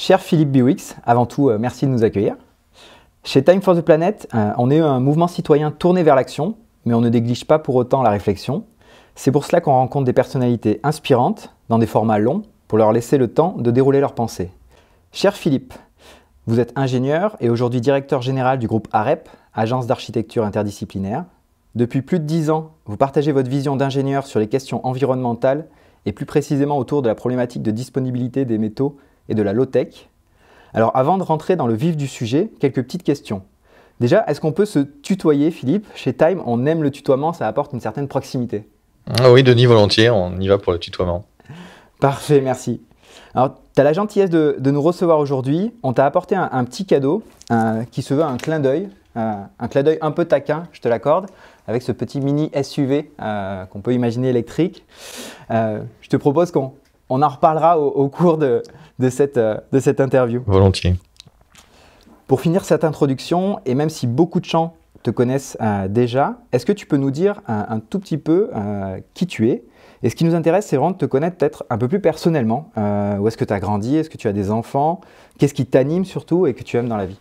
Cher Philippe Biwix, avant tout, merci de nous accueillir. Chez Time for the Planet, on est un mouvement citoyen tourné vers l'action, mais on ne néglige pas pour autant la réflexion. C'est pour cela qu'on rencontre des personnalités inspirantes, dans des formats longs, pour leur laisser le temps de dérouler leurs pensées. Cher Philippe, vous êtes ingénieur et aujourd'hui directeur général du groupe AREP, Agence d'architecture interdisciplinaire. Depuis plus de 10 ans, vous partagez votre vision d'ingénieur sur les questions environnementales et plus précisément autour de la problématique de disponibilité des métaux et de la low-tech. Alors avant de rentrer dans le vif du sujet, quelques petites questions. Déjà, est-ce qu'on peut se tutoyer, Philippe? Chez Time, on aime le tutoiement, ça apporte une certaine proximité. Ah oui, Denis, volontiers, on y va pour le tutoiement. Parfait, merci. Alors, tu as la gentillesse de nous recevoir aujourd'hui. On t'a apporté un petit cadeau qui se veut un clin d'œil un peu taquin, je te l'accorde, avec ce petit mini SUV qu'on peut imaginer électrique. Je te propose qu'on en reparlera au cours de cette interview. Volontiers. Pour finir cette introduction, et même si beaucoup de gens te connaissent déjà, est-ce que tu peux nous dire un tout petit peu qui tu es? Et ce qui nous intéresse, c'est vraiment de te connaître peut-être un peu plus personnellement. Où est-ce que tu as grandi? Est-ce que tu as des enfants? Qu'est-ce qui t'anime surtout et que tu aimes dans la vie?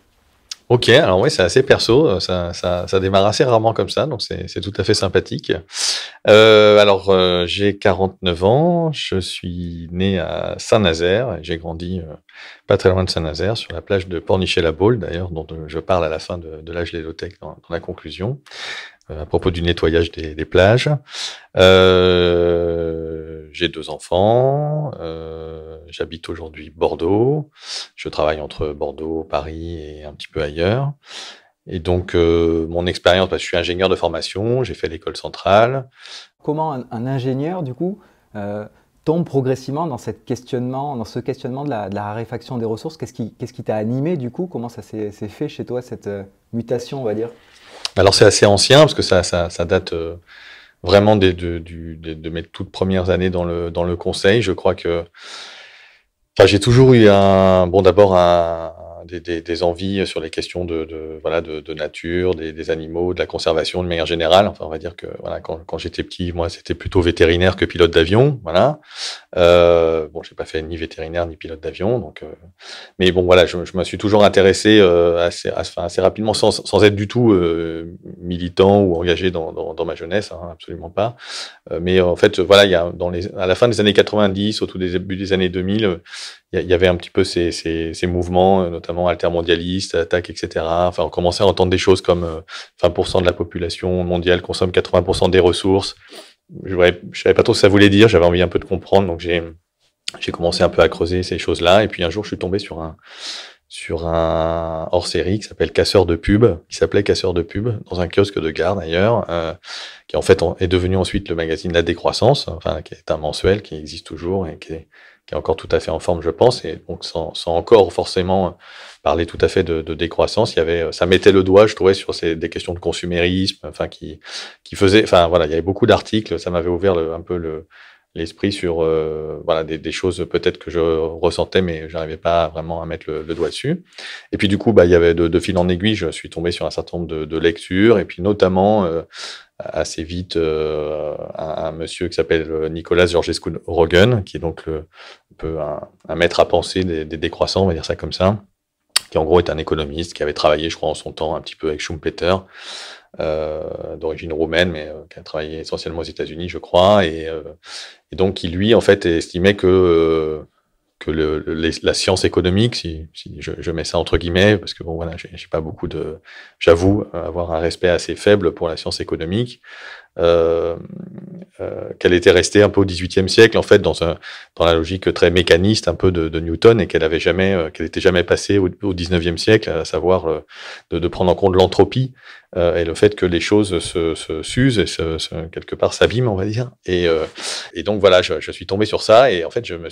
Ok, alors oui, c'est assez perso, ça démarre assez rarement comme ça, donc c'est tout à fait sympathique. J'ai 49 ans, je suis né à Saint-Nazaire, et j'ai grandi pas très loin de Saint-Nazaire, sur la plage de Pornichet-la-Baule, d'ailleurs, dont je parle à la fin de l'âge des low-tech dans la conclusion, à propos du nettoyage des plages. J'ai 2 enfants, j'habite aujourd'hui Bordeaux, je travaille entre Bordeaux, Paris et un petit peu ailleurs. Et donc, mon expérience, je suis ingénieur de formation, j'ai fait l'école centrale. Comment un ingénieur, du coup, tombe progressivement dans ce questionnement de la raréfaction des ressources? Qu'est-ce qui t'a animé, du coup? Comment ça s'est fait chez toi, cette mutation, on va dire? Alors, c'est assez ancien, parce que ça date vraiment de mes toutes premières années dans le conseil. Je crois que j'ai toujours eu d'abord des envies sur les questions de nature, des animaux, de la conservation de manière générale. Enfin, on va dire que voilà, quand j'étais petit, moi, c'était plutôt vétérinaire que pilote d'avion. Voilà. J'ai pas fait ni vétérinaire ni pilote d'avion, donc. Mais bon, voilà, je me suis toujours intéressé assez rapidement, sans être du tout militant ou engagé dans ma jeunesse, hein, absolument pas. Mais en fait, voilà, il y a à la fin des années 90, au tout début des années 2000. Il y avait un petit peu ces mouvements, notamment altermondialistes, attaques, etc. Enfin, on commençait à entendre des choses comme 20% de la population mondiale consomme 80% des ressources. Je savais pas trop ce que ça voulait dire, j'avais envie un peu de comprendre, donc j'ai commencé un peu à creuser ces choses-là. Et puis un jour, je suis tombé sur un hors-série qui s'appelait Casseur de pub, dans un kiosque de gare d'ailleurs, qui en fait est devenu ensuite le magazine La Décroissance, enfin, qui est un mensuel qui existe toujours et qui est encore tout à fait en forme, je pense, et donc sans encore forcément parler tout à fait de décroissance, ça mettait le doigt, je trouvais, sur des questions de consumérisme, enfin qui faisait, enfin voilà, il y avait beaucoup d'articles, ça m'avait ouvert un peu l'esprit sur des choses peut-être que je ressentais, mais j'arrivais pas vraiment à mettre le doigt dessus. Et puis du coup, il y avait de fil en aiguille, je suis tombé sur un certain nombre de lectures, et puis notamment assez vite un monsieur qui s'appelle Nicolas Georgescu-Roegen, qui est donc un maître à penser des décroissants, on va dire ça comme ça, qui en gros est un économiste qui avait travaillé, je crois, en son temps un petit peu avec Schumpeter, d'origine roumaine, mais qui a travaillé essentiellement aux États-Unis, je crois, et donc qui lui en fait estimait que la science économique, si je mets ça entre guillemets, parce que bon voilà, j'ai pas beaucoup j'avoue avoir un respect assez faible pour la science économique, qu'elle était restée un peu au XVIIIe siècle en fait dans la logique très mécaniste un peu de Newton, et qu'elle était jamais passée au XIXe siècle, à savoir de prendre en compte l'entropie et le fait que les choses s'usent et quelque part s'abîment, on va dire, et donc voilà, je suis tombé sur ça, et en fait je me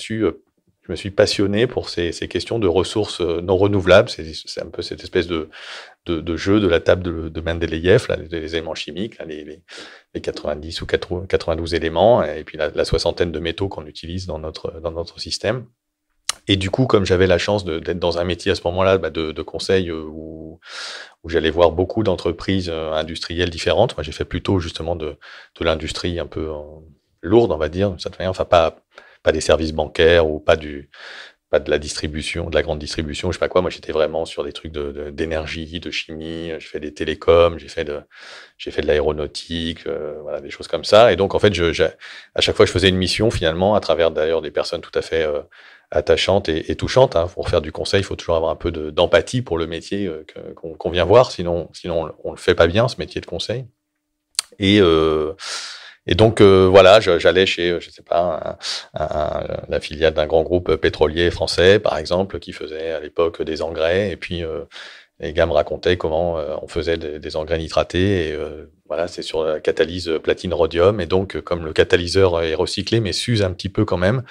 suis passionné pour ces questions de ressources non renouvelables. C'est un peu cette espèce de jeu de la table de Mendeleïev, là, les éléments chimiques, là, les 90 ou 92 éléments, et puis la soixantaine de métaux qu'on utilise dans notre système. Et du coup, comme j'avais la chance d'être dans un métier à ce moment-là de conseil où j'allais voir beaucoup d'entreprises industrielles différentes, moi j'ai fait plutôt justement de l'industrie un peu lourde, on va dire, de cette manière, enfin pas des services bancaires ou pas pas de la distribution, de la grande distribution, je sais pas quoi. Moi, j'étais vraiment sur des trucs d'énergie, de chimie. J'ai fait des télécoms, j'ai fait de l'aéronautique, voilà, des choses comme ça. Et donc, en fait, à chaque fois, je faisais une mission, finalement, à travers d'ailleurs des personnes tout à fait attachantes et touchantes. Hein. Pour faire du conseil, il faut toujours avoir un peu d'empathie pour le métier qu'on vient voir. Sinon, on le fait pas bien, ce métier de conseil. Et, et donc, voilà, j'allais chez, je sais pas, la filiale d'un grand groupe pétrolier français, par exemple, qui faisait à l'époque des engrais. Et puis, les gars me racontaient comment on faisait des engrais nitratés. Et voilà, c'est sur la catalyse platine-rhodium. Et donc, comme le catalyseur est recyclé, mais s'use un petit peu quand même,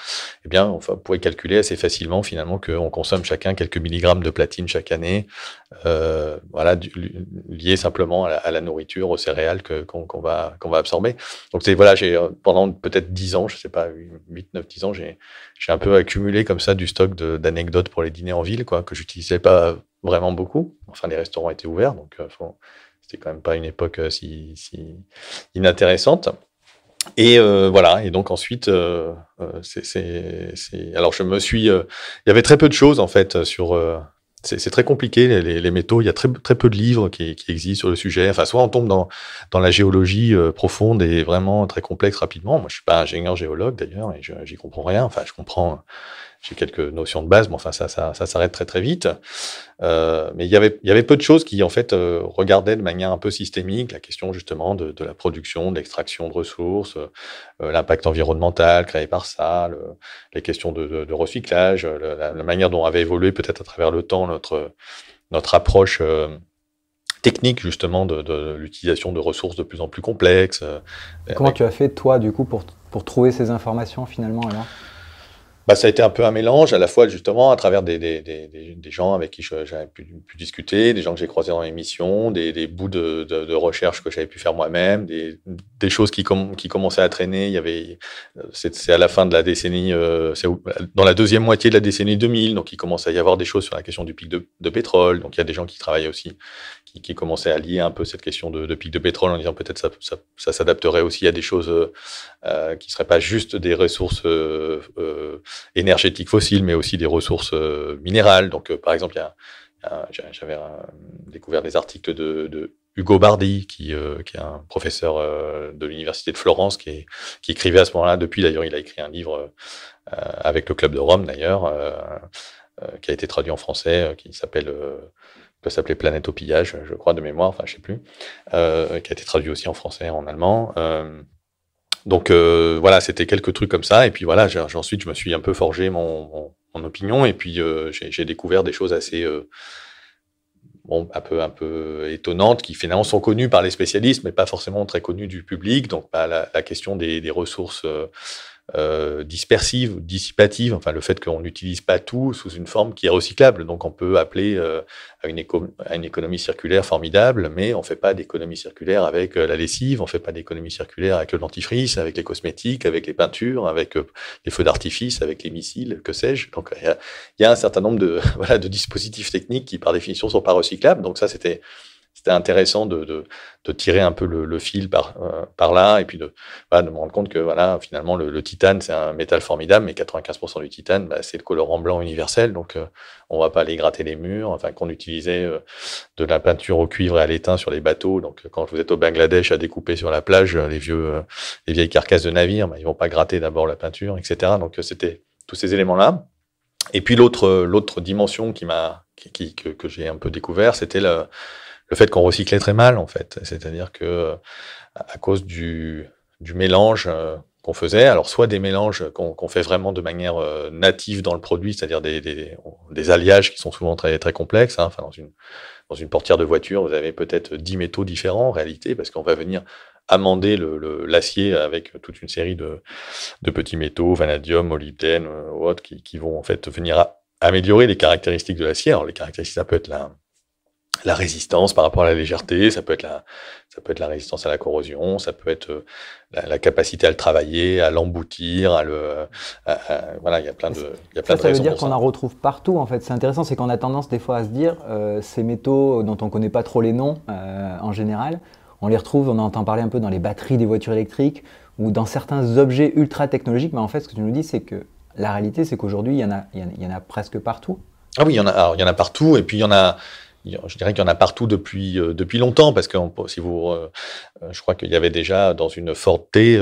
eh bien, on pouvait calculer assez facilement, finalement, qu'on consomme chacun quelques milligrammes de platine chaque année. Voilà, lié simplement à la nourriture, aux céréales qu'on va absorber. Donc, voilà, pendant peut-être 10 ans, je sais pas, 8, 9, 10 ans, j'ai un peu accumulé comme ça du stock d'anecdotes pour les dîners en ville, quoi, que j'utilisais pas vraiment beaucoup. Enfin, les restaurants étaient ouverts, donc c'était quand même pas une époque si inintéressante. Et voilà. Et donc ensuite, alors je me suis, il y avait très peu de choses en fait sur. C'est très compliqué les métaux. Il y a très peu de livres qui existent sur le sujet. Enfin, soit on tombe dans la géologie profonde et vraiment très complexe rapidement. Moi, je suis pas ingénieur géologue d'ailleurs et j'y comprends rien. Enfin, je comprends. J'ai quelques notions de base, mais enfin ça s'arrête très vite. Mais il y avait peu de choses qui en fait regardaient de manière un peu systémique la question justement de la production, de l'extraction de ressources, l'impact environnemental créé par ça, les questions de recyclage, la manière dont avait évolué peut-être à travers le temps notre approche technique justement de l'utilisation de ressources de plus en plus complexes. Comment tu as fait toi du coup pour trouver ces informations finalement alors? Bah, ça a été un peu un mélange, à la fois justement à travers des gens avec qui j'avais pu discuter, des gens que j'ai croisés dans l'émission, des bouts de recherche que j'avais pu faire moi-même, des choses qui commençaient à traîner. Il y avait, c'est à la fin de la décennie, c'est dans la deuxième moitié de la décennie 2000, donc il commençait à y avoir des choses sur la question du pic de pétrole. Donc il y a des gens qui travaillaient aussi, qui commençaient à lier un peu cette question de pic de pétrole en disant peut-être ça s'adapterait aussi à des choses qui seraient pas juste des ressources énergétiques fossiles, mais aussi des ressources minérales. Donc, par exemple, j'avais découvert des articles de Hugo Bardi, qui est un professeur de l'université de Florence, qui écrivait à ce moment-là. Depuis, d'ailleurs, il a écrit un livre avec le Club de Rome, d'ailleurs, qui a été traduit en français, qui peut s'appeler Planète au pillage, je crois, de mémoire, enfin, je sais plus, qui a été traduit aussi en français et en allemand. Donc voilà, c'était quelques trucs comme ça. Et puis voilà, ensuite, je me suis un peu forgé mon opinion. Et puis j'ai découvert des choses assez un peu étonnantes qui finalement sont connues par les spécialistes, mais pas forcément très connues du public. Donc la question des ressources dispersives, dissipatives, enfin le fait qu'on n'utilise pas tout sous une forme qui est recyclable. Donc on peut appeler à une économie circulaire formidable, mais on fait pas d'économie circulaire avec la lessive, on fait pas d'économie circulaire avec le dentifrice, avec les cosmétiques, avec les peintures, avec les feux d'artifice, avec les missiles, que sais-je. Donc il y a un certain nombre de voilà de dispositifs techniques qui par définition sont pas recyclables. Donc ça c'était intéressant de tirer un peu le fil par là et puis de me rendre compte que voilà finalement le titane c'est un métal formidable, mais 95% du titane c'est le colorant blanc universel, donc on va pas aller gratter les murs. Enfin, qu'on utilisait de la peinture au cuivre et à l'étain sur les bateaux, donc quand vous êtes au Bangladesh à découper sur la plage les vieilles carcasses de navires, ils vont pas gratter d'abord la peinture, etc. Donc c'était tous ces éléments là. Et puis l'autre dimension que j'ai un peu découvert, c'était le fait qu'on recyclait très mal, en fait. C'est-à-dire que, à cause du mélange qu'on faisait, alors soit des mélanges qu'on fait vraiment de manière native dans le produit, c'est-à-dire des alliages qui sont souvent très, très complexes. Hein. Enfin, dans une portière de voiture, vous avez peut-être 10 métaux différents en réalité, parce qu'on va venir amender l'acier avec toute une série de petits métaux, vanadium, molybdène ou autres, qui vont en fait venir améliorer les caractéristiques de l'acier. Alors les caractéristiques, ça peut être la résistance par rapport à la légèreté, ça peut être la résistance à la corrosion, ça peut être la capacité à le travailler, à l'emboutir, voilà, il y a plein de raisons. Ça veut dire qu'on en retrouve partout en fait. C'est intéressant, c'est qu'on a tendance des fois à se dire ces métaux dont on connaît pas trop les noms en général, on les retrouve, on entend parler un peu dans les batteries des voitures électriques ou dans certains objets ultra technologiques, mais en fait ce que tu nous dis c'est que la réalité, c'est qu'aujourd'hui, il y en a presque partout. Ah oui, il y en a partout, et puis je dirais qu'il y en a partout depuis longtemps, parce que si vous, je crois qu'il y avait déjà dans une Ford T,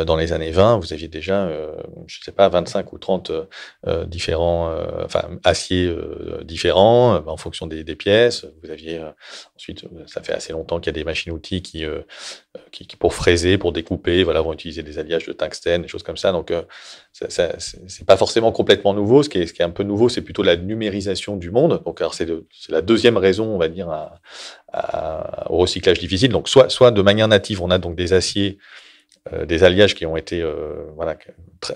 dans les années 20, vous aviez déjà, je sais pas, 25 ou 30 différents, enfin, aciers différents, en fonction des pièces. Vous aviez, ensuite, ça fait assez longtemps qu'il y a des machines-outils qui, pour fraiser, pour découper, voilà, vont utiliser des alliages de tungstène, des choses comme ça. Donc, c'est pas forcément complètement nouveau. Ce qui est un peu nouveau, c'est plutôt la numérisation du monde. Donc, alors c'est la deuxième raison, on va dire, au recyclage difficile. Donc, soit de manière native, on a donc des aciers, des alliages qui ont été, voilà,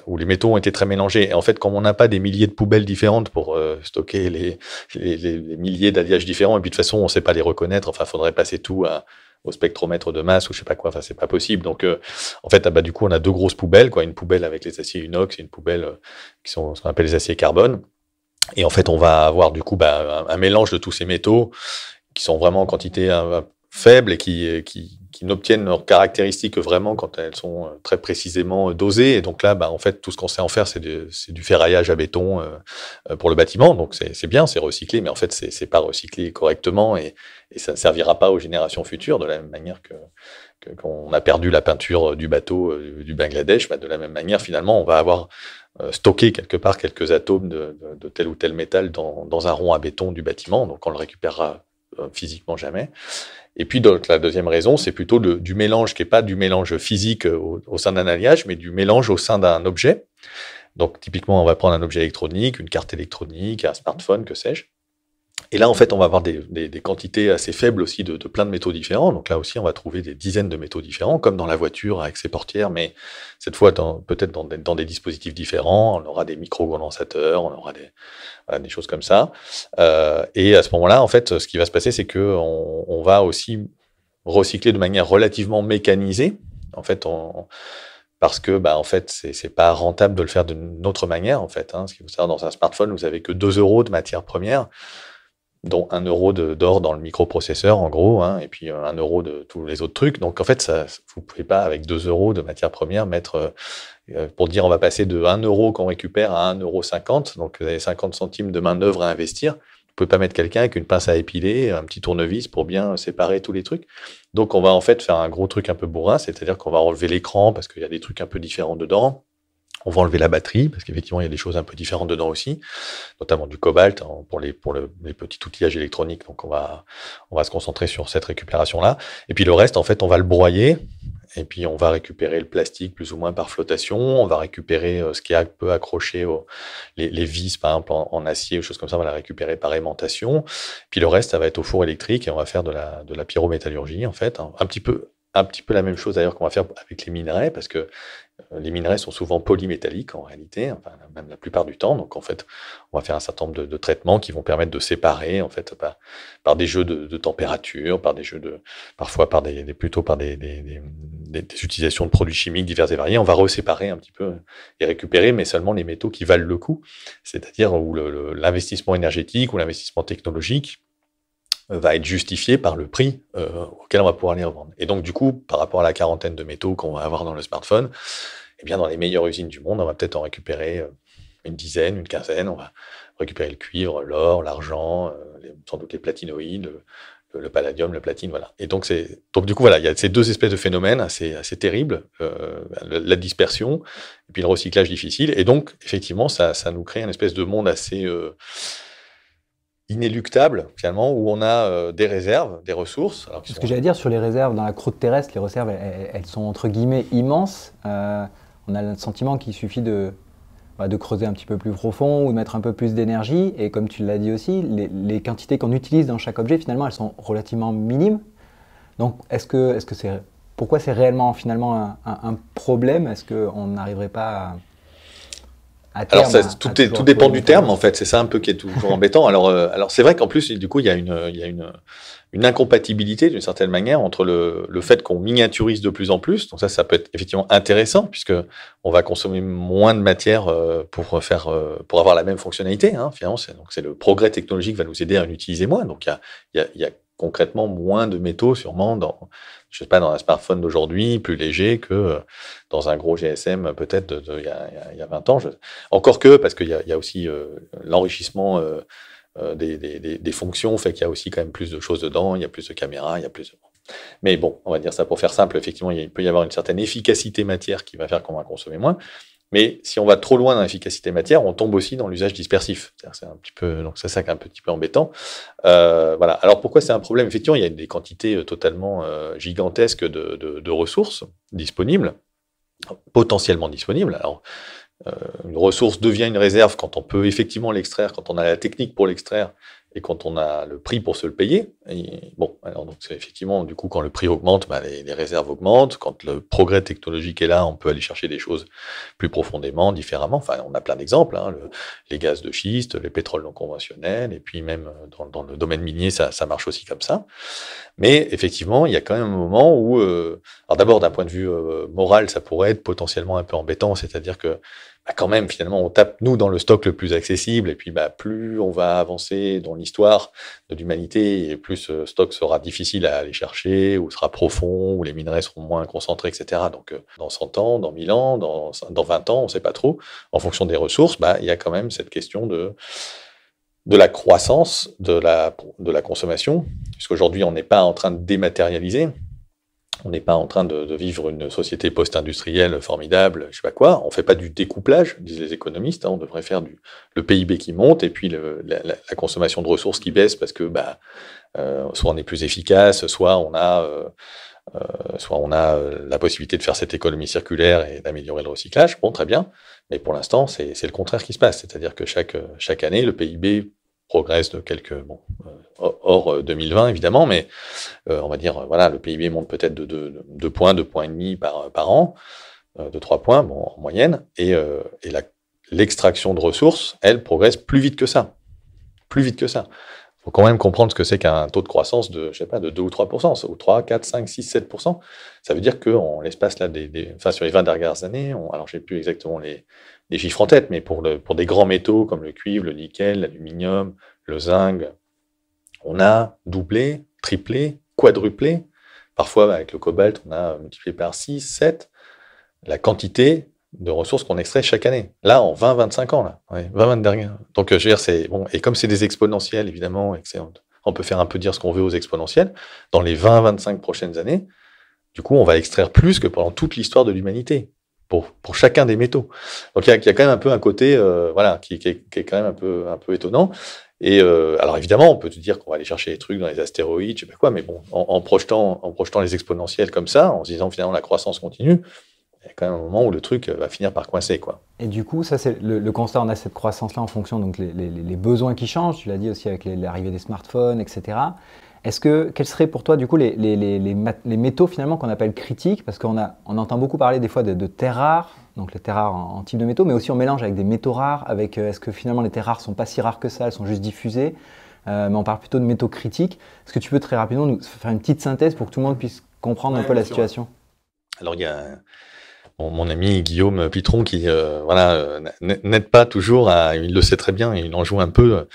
où les métaux ont été très mélangés. Et en fait, comme on n'a pas des milliers de poubelles différentes pour stocker les milliers d'alliages différents, et puis de toute façon, on ne sait pas les reconnaître. Enfin, il faudrait passer tout au spectromètre de masse ou je sais pas quoi. Enfin, c'est pas possible. Donc, en fait, du coup, on a deux grosses poubelles, quoi. Une poubelle avec les aciers inox et une poubelle qui sont ce qu'on appelle les aciers carbone. Et en fait, on va avoir du coup un mélange de tous ces métaux qui sont vraiment en quantité faible et qui n'obtiennent leurs caractéristiques que vraiment quand elles sont très précisément dosées. Et donc là, en fait, tout ce qu'on sait en faire, c'est du ferraillage à béton pour le bâtiment. Donc c'est bien, c'est recyclé, mais en fait, c'est pas recyclé correctement et ça ne servira pas aux générations futures de la même manière qu'on a perdu la peinture du bateau du Bangladesh. De la même manière, finalement, on va avoir stocké quelque part quelques atomes de tel ou tel métal dans un rond à béton du bâtiment. Donc on le récupérera physiquement jamais. Et puis donc, la deuxième raison, c'est plutôt du mélange qui n'est pas du mélange physique au sein d'un alliage, mais du mélange au sein d'un objet. Donc typiquement, on va prendre un objet électronique, une carte électronique, un smartphone, que sais-je. Et là, en fait, on va avoir des quantités assez faibles aussi de plein de métaux différents. Donc là aussi, on va trouver des dizaines de métaux différents, comme dans la voiture avec ses portières, mais cette fois, peut-être dans des dispositifs différents. On aura des micro-condensateurs, on aura des choses comme ça. Et à ce moment-là, en fait, ce qui va se passer, c'est qu'on va aussi recycler de manière relativement mécanisée. En fait, parce que, en fait, c'est pas rentable de le faire d'une autre manière, en fait. Ce qu'il faut savoir, dans un smartphone, vous avez que 2 euros de matière première, dont 1 euro d'or dans le microprocesseur, en gros, et puis 1 euro de tous les autres trucs. Donc, en fait, vous ne pouvez pas, avec 2 euros de matière première, mettre, pour dire on va passer de 1 euro qu'on récupère à 1,50 €, donc vous avez 50 centimes de main-d'œuvre à investir. Vous ne pouvez pas mettre quelqu'un avec une pince à épiler, un petit tournevis pour bien séparer tous les trucs. Donc, on va en fait faire un gros truc un peu bourrin, c'est-à-dire qu'on va enlever l'écran parce qu'il y a des trucs un peu différents dedans. On va enlever la batterie, parce qu'effectivement, il y a des choses un peu différentes dedans aussi, notamment du cobalt pour les petits outillages électroniques. Donc, on va se concentrer sur cette récupération-là. Et puis, le reste, en fait, on va le broyer. Et puis, on va récupérer le plastique plus ou moins par flottation. On va récupérer ce qui est un peu accroché, les vis, par exemple, en acier ou choses comme ça. On va la récupérer par aimantation. Puis, le reste, ça va être au four électrique et on va faire de la pyrométallurgie, en fait. Un petit peu la même chose d'ailleurs qu'on va faire avec les minerais, parce que les minerais sont souvent polymétalliques en réalité, enfin, même la plupart du temps. Donc en fait, on va faire un certain nombre de traitements qui vont permettre de séparer en fait par des jeux de température, parfois par des utilisations de produits chimiques divers et variés. On va reséparer un petit peu et récupérer, mais seulement les métaux qui valent le coup, c'est-à-dire où l'investissement énergétique ou l'investissement technologique va être justifié par le prix auquel on va pouvoir les revendre. Et donc, du coup, par rapport à la quarantaine de métaux qu'on va avoir dans le smartphone, eh bien, dans les meilleures usines du monde, on va peut-être en récupérer une dizaine, une quinzaine. On va récupérer le cuivre, l'or, l'argent, sans doute les platinoïdes, le palladium, le platine, voilà. Et donc, du coup, voilà, il y a ces deux espèces de phénomènes assez terribles, la dispersion et puis le recyclage difficile. Et donc, effectivement, ça nous crée une espèce de monde assez inéluctable, finalement, où on a des réserves, des ressources. Ce que j'allais dire sur les réserves, dans la croûte terrestre, les réserves, elles sont entre guillemets immenses. On a le sentiment qu'il suffit de creuser un petit peu plus profond ou de mettre un peu plus d'énergie. Et comme tu l'as dit aussi, les quantités qu'on utilise dans chaque objet, finalement, elles sont relativement minimes. Donc, pourquoi c'est réellement finalement un problème? Est-ce qu'on n'arriverait pas alors, tout dépend du terme, en fait. C'est ça un peu qui est toujours embêtant. Alors c'est vrai qu'en plus, du coup, il y a une incompatibilité, d'une certaine manière, entre le fait qu'on miniaturise de plus en plus. Donc ça peut être effectivement intéressant, puisque on va consommer moins de matière pour avoir la même fonctionnalité. Finalement, c'est le progrès technologique va nous aider à en utiliser moins. Donc il y a concrètement moins de métaux sûrement je sais pas, dans un smartphone d'aujourd'hui, plus léger que dans un gros GSM peut-être il y a 20 ans. Encore que, parce qu'il y a aussi l'enrichissement des fonctions fait qu'il y a aussi quand même plus de choses dedans, il y a plus de caméras, il y a plus de... Mais bon, on va dire ça pour faire simple, effectivement, il peut y avoir une certaine efficacité matière qui va faire qu'on va consommer moins. Mais si on va trop loin dans l'efficacité matière, on tombe aussi dans l'usage dispersif. C'est un petit peu, donc c'est ça qui est un petit peu embêtant. Voilà. Alors pourquoi c'est un problème? Effectivement, il y a des quantités totalement gigantesques de ressources disponibles, potentiellement disponibles. Alors, une ressource devient une réserve quand on peut effectivement l'extraire, quand on a la technique pour l'extraire et quand on a le prix pour se le payer. Et bon, alors donc c'est effectivement, du coup, quand le prix augmente, les réserves augmentent. Quand le progrès technologique est là, on peut aller chercher des choses plus profondément, différemment. Enfin, on a plein d'exemples, hein, les gaz de schiste, les pétroles non conventionnels, et puis même dans le domaine minier, ça marche aussi comme ça. Mais effectivement, il y a quand même un moment où, alors d'abord d'un point de vue moral, ça pourrait être potentiellement un peu embêtant, c'est-à-dire que quand même, finalement, on tape, nous, dans le stock le plus accessible, et puis plus on va avancer dans l'histoire de l'humanité, et plus ce stock sera difficile à aller chercher, ou sera profond, ou les minerais seront moins concentrés, etc. Donc, dans 100 ans, dans 1000 ans, dans 20 ans, on ne sait pas trop, en fonction des ressources, il y a quand même cette question de la croissance de la consommation, puisqu'aujourd'hui, on n'est pas en train de dématérialiser. On n'est pas en train de vivre une société post-industrielle formidable, je sais pas quoi. On fait pas du découplage, disent les économistes. Hein. On devrait faire le PIB qui monte et puis la consommation de ressources qui baisse parce que soit on est plus efficace, soit on a la possibilité de faire cette économie circulaire et d'améliorer le recyclage. Bon, très bien. Mais pour l'instant, c'est le contraire qui se passe. C'est-à-dire que chaque année, le PIB progresse de hors 2020 évidemment, mais on va dire voilà, le PIB monte peut-être de 2 points, 2 points et demi par an, de 3 points en moyenne, et l'extraction de ressources, elle progresse plus vite que ça. Il faut quand même comprendre ce que c'est qu'un taux de croissance de 2 ou 3%, ou 3, 4, 5, 6, 7%. Ça veut dire qu'en l'espace là, sur les 20 dernières années, alors j'ai plus exactement les chiffres en tête, mais pour des grands métaux comme le cuivre, le nickel, l'aluminium, le zinc, on a doublé, triplé, quadruplé. Parfois, avec le cobalt, on a multiplié par 6, 7 la quantité de ressources qu'on extrait chaque année. Là, en 20-25 ans, là. Ouais, 20 dernières. Donc, je veux dire, c'est bon. Et comme c'est des exponentielles, évidemment, on peut faire un peu dire ce qu'on veut aux exponentielles, dans les 20-25 prochaines années, du coup, on va extraire plus que pendant toute l'histoire de l'humanité, pour chacun des métaux. Donc, il y a quand même un peu un côté, qui est quand même un peu étonnant. Et alors évidemment, on peut te dire qu'on va aller chercher des trucs dans les astéroïdes, je sais pas quoi, mais bon, en projetant les exponentielles comme ça, en se disant finalement la croissance continue, il y a quand même un moment où le truc va finir par coincer, quoi. Et du coup, ça c'est le constat, on a cette croissance-là en fonction donc les besoins qui changent, tu l'as dit aussi avec l'arrivée des smartphones, etc. Quels seraient pour toi du coup les métaux finalement qu'on appelle critiques, parce qu'on entend beaucoup parler des fois de terres rares, donc les terres rares en type de métaux, mais aussi on mélange avec des métaux rares, est-ce que finalement les terres rares sont pas si rares que ça, elles sont juste diffusées, mais on parle plutôt de métaux critiques. Est-ce que tu peux très rapidement nous faire une petite synthèse pour que tout le monde puisse comprendre un peu la situation? Alors il y a mon ami Guillaume Pitron qui n'aide pas toujours il le sait très bien, il en joue un peu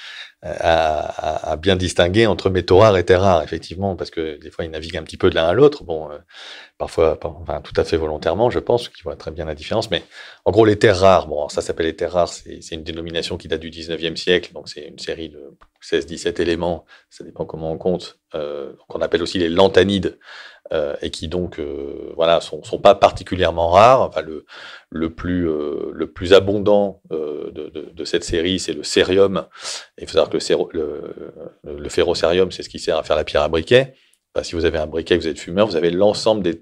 à bien distinguer entre métaux rares et terres rares, effectivement, parce que des fois il navigue un petit peu de l'un à l'autre, parfois tout à fait volontairement, je pense qu'il voit très bien la différence, mais en gros les terres rares, alors ça s'appelle les terres rares, c'est une dénomination qui date du 19e siècle, donc c'est une série de 16-17 éléments, ça dépend comment on compte, qu'on appelle aussi les lanthanides, et qui donc sont pas particulièrement rares. Enfin, le plus abondant de cette série, c'est le cérium. Il faut savoir que le ferrocérium, c'est ce qui sert à faire la pierre à briquet. Enfin, si vous avez un briquet, que vous êtes fumeur, vous avez l'ensemble des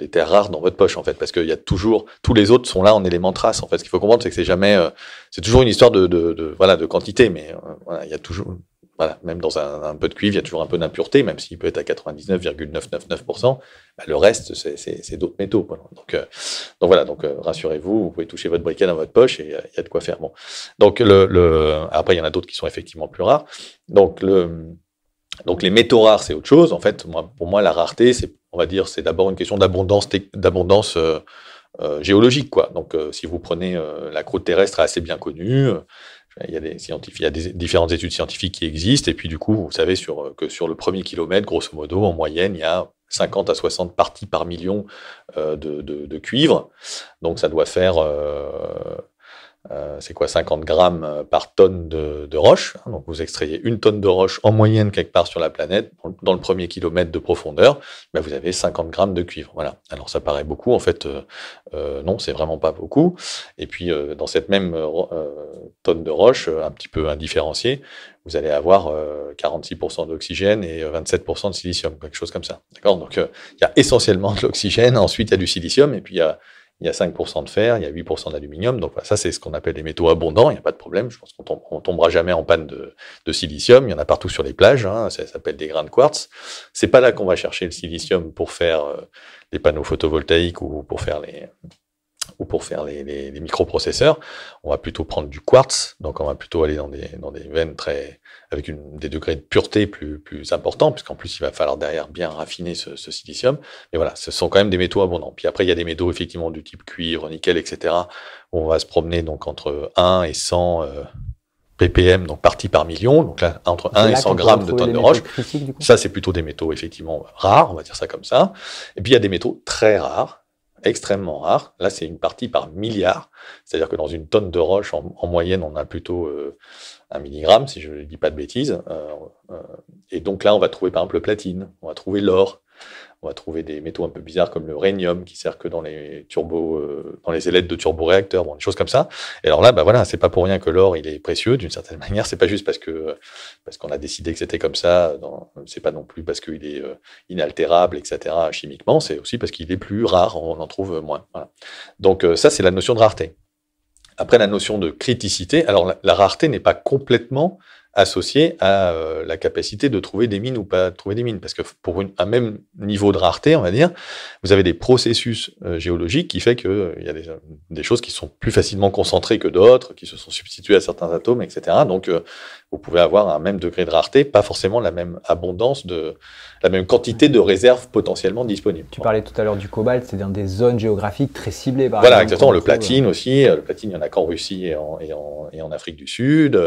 terres rares dans votre poche, en fait, parce qu'il y a toujours, tous les autres sont là en éléments traces. En fait, ce qu'il faut comprendre, c'est que c'est toujours une histoire de quantité, mais il y a toujours, même dans un peu de cuivre, il y a toujours un peu d'impureté, même s'il peut être à 99,999%, le reste, c'est d'autres métaux. Voilà. Donc rassurez-vous, vous pouvez toucher votre briquet dans votre poche et il y a de quoi faire. Bon. Donc après, il y en a d'autres qui sont effectivement plus rares. Donc les métaux rares, c'est autre chose. En fait, pour moi, la rareté, c'est d'abord une question d'abondance géologique, quoi. Donc, si vous prenez la croûte terrestre assez bien connue, Il y a il y a des différentes études scientifiques qui existent, et puis du coup, vous savez que sur le premier kilomètre, grosso modo, en moyenne, il y a 50 à 60 parties par million de cuivre. Donc ça doit faire c'est quoi, 50 grammes par tonne de roche. Donc vous extrayez une tonne de roche en moyenne quelque part sur la planète, dans le premier kilomètre de profondeur, ben vous avez 50 grammes de cuivre. Voilà. Alors ça paraît beaucoup, en fait, non, c'est vraiment pas beaucoup. Et puis dans cette même tonne de roche, un petit peu indifférenciée, vous allez avoir 46% d'oxygène et 27% de silicium, quelque chose comme ça. D'accord. Donc il y a essentiellement de l'oxygène, ensuite il y a du silicium, et puis il y a 5% de fer, il y a 8% d'aluminium. Donc voilà, ça, c'est ce qu'on appelle les métaux abondants. Il n'y a pas de problème. Je pense qu'on tombera jamais en panne de silicium. Il y en a partout sur les plages. Hein. Ça s'appelle des grains de quartz. C'est pas là qu'on va chercher le silicium pour faire des panneaux photovoltaïques ou pour faire les microprocesseurs. On va plutôt prendre du quartz. Donc on va plutôt aller dans des veines avec des degrés de pureté plus importants, puisqu'en plus il va falloir derrière bien raffiner ce silicium. Mais voilà, ce sont quand même des métaux abondants. Puis après, il y a des métaux effectivement du type cuivre, nickel, etc., où on va se promener donc entre 1 et 100 ppm, donc parties par million. Donc là, entre 1 et 100 grammes de tonnes de roche. Ça, c'est plutôt des métaux effectivement rares, on va dire ça comme ça. Et puis il y a des métaux très rares, extrêmement rares. Là, c'est une partie par milliard. C'est-à-dire que dans une tonne de roche, en moyenne, on a plutôt 1 milligramme, si je ne dis pas de bêtises. Et donc là, on va trouver par exemple le platine, on va trouver l'or, on va trouver des métaux un peu bizarres comme le rhénium qui sert que dans les dans les ailettes de turboréacteurs, bon, des choses comme ça. Et alors là, bah voilà, c'est pas pour rien que l'or il est précieux d'une certaine manière. C'est pas juste parce qu'on a décidé que c'était comme ça. C'est pas non plus parce qu'il est inaltérable, etc. chimiquement. C'est aussi parce qu'il est plus rare, on en trouve moins. Voilà. Donc ça, c'est la notion de rareté. Après, la notion de criticité, alors la rareté n'est pas complètement associée à la capacité de trouver des mines ou pas trouver des mines. Parce que pour un même niveau de rareté, on va dire, vous avez des processus géologiques qui fait qu'il y a des choses qui sont plus facilement concentrées que d'autres, qui se sont substituées à certains atomes, etc. Donc, vous pouvez avoir un même degré de rareté, pas forcément la même abondance, la même quantité de réserves potentiellement disponibles. Tu parlais tout à l'heure du cobalt, c'est dans des zones géographiques très ciblées. Voilà, exactement. Le platine aussi. Le platine, il n'y en a qu'en Russie et en Afrique du Sud.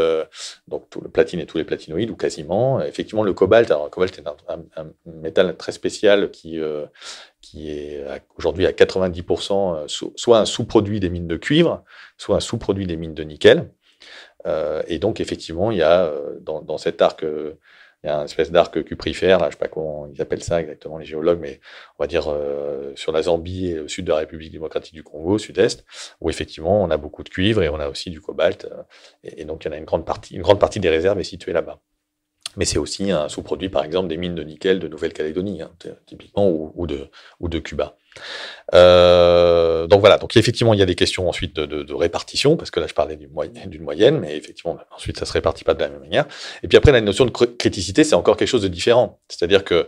Donc, tout le platine et tous les platinoïdes, ou quasiment. Effectivement, le cobalt. Alors, le cobalt est un métal très spécial qui est aujourd'hui à 90%, soit un sous-produit des mines de cuivre, soit un sous-produit des mines de nickel. Et donc, effectivement, il y a dans cet arc, il y a une espèce d'arc cuprifère, là, je ne sais pas comment ils appellent ça exactement, les géologues, mais on va dire sur la Zambie et au sud de la République démocratique du Congo, au sud-est, où effectivement, on a beaucoup de cuivre et on a aussi du cobalt. Et donc, il y en a une grande partie des réserves est située là-bas. Mais c'est aussi un sous-produit, par exemple, des mines de nickel de Nouvelle-Calédonie, hein, typiquement, ou de Cuba. Donc voilà, donc effectivement, il y a des questions ensuite de répartition, parce que là, je parlais d'une moyenne, mais effectivement, ensuite, ça se répartit pas de la même manière. Et puis après, la notion de criticité, c'est encore quelque chose de différent. C'est-à-dire que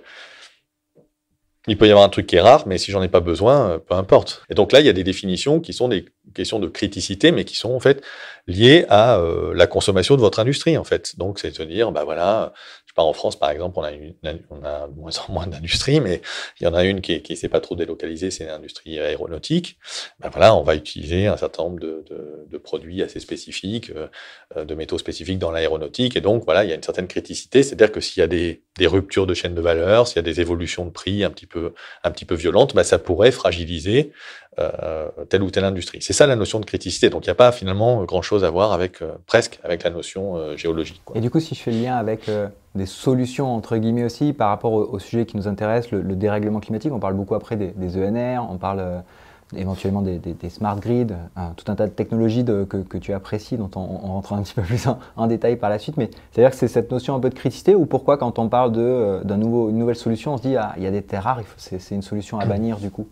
il peut y avoir un truc qui est rare, mais si j'en ai pas besoin, peu importe. Et donc là, il y a des définitions qui sont des questions de criticité, mais qui sont en fait liées à la consommation de votre industrie, en fait. Donc, c'est de se dire, bah voilà, je pars en France, par exemple, on a de moins en moins d'industries, mais il y en a une qui s'est pas trop délocalisée, c'est l'industrie aéronautique. Ben voilà, on va utiliser un certain nombre de produits assez spécifiques, de métaux spécifiques dans l'aéronautique, et donc voilà, il y a une certaine criticité, c'est-à-dire que s'il y a des ruptures de chaîne de valeur, s'il y a des évolutions de prix un petit peu violentes, ben ça pourrait fragiliser telle ou telle industrie. C'est ça la notion de criticité. Donc il n'y a pas finalement grand-chose à voir presque avec la notion géologique, quoi. Et du coup, si je fais le lien avec des solutions entre guillemets aussi par rapport au sujet qui nous intéresse, le dérèglement climatique, on parle beaucoup après des ENR, on parle éventuellement des smart grids, tout un tas de technologies que tu apprécies, dont on rentrera un petit peu plus en détail par la suite. Mais c'est-à-dire que c'est cette notion un peu de criticité, ou pourquoi quand on parle d'une nouvelle solution, on se dit il y a des terres rares, c'est une solution à bannir du coup?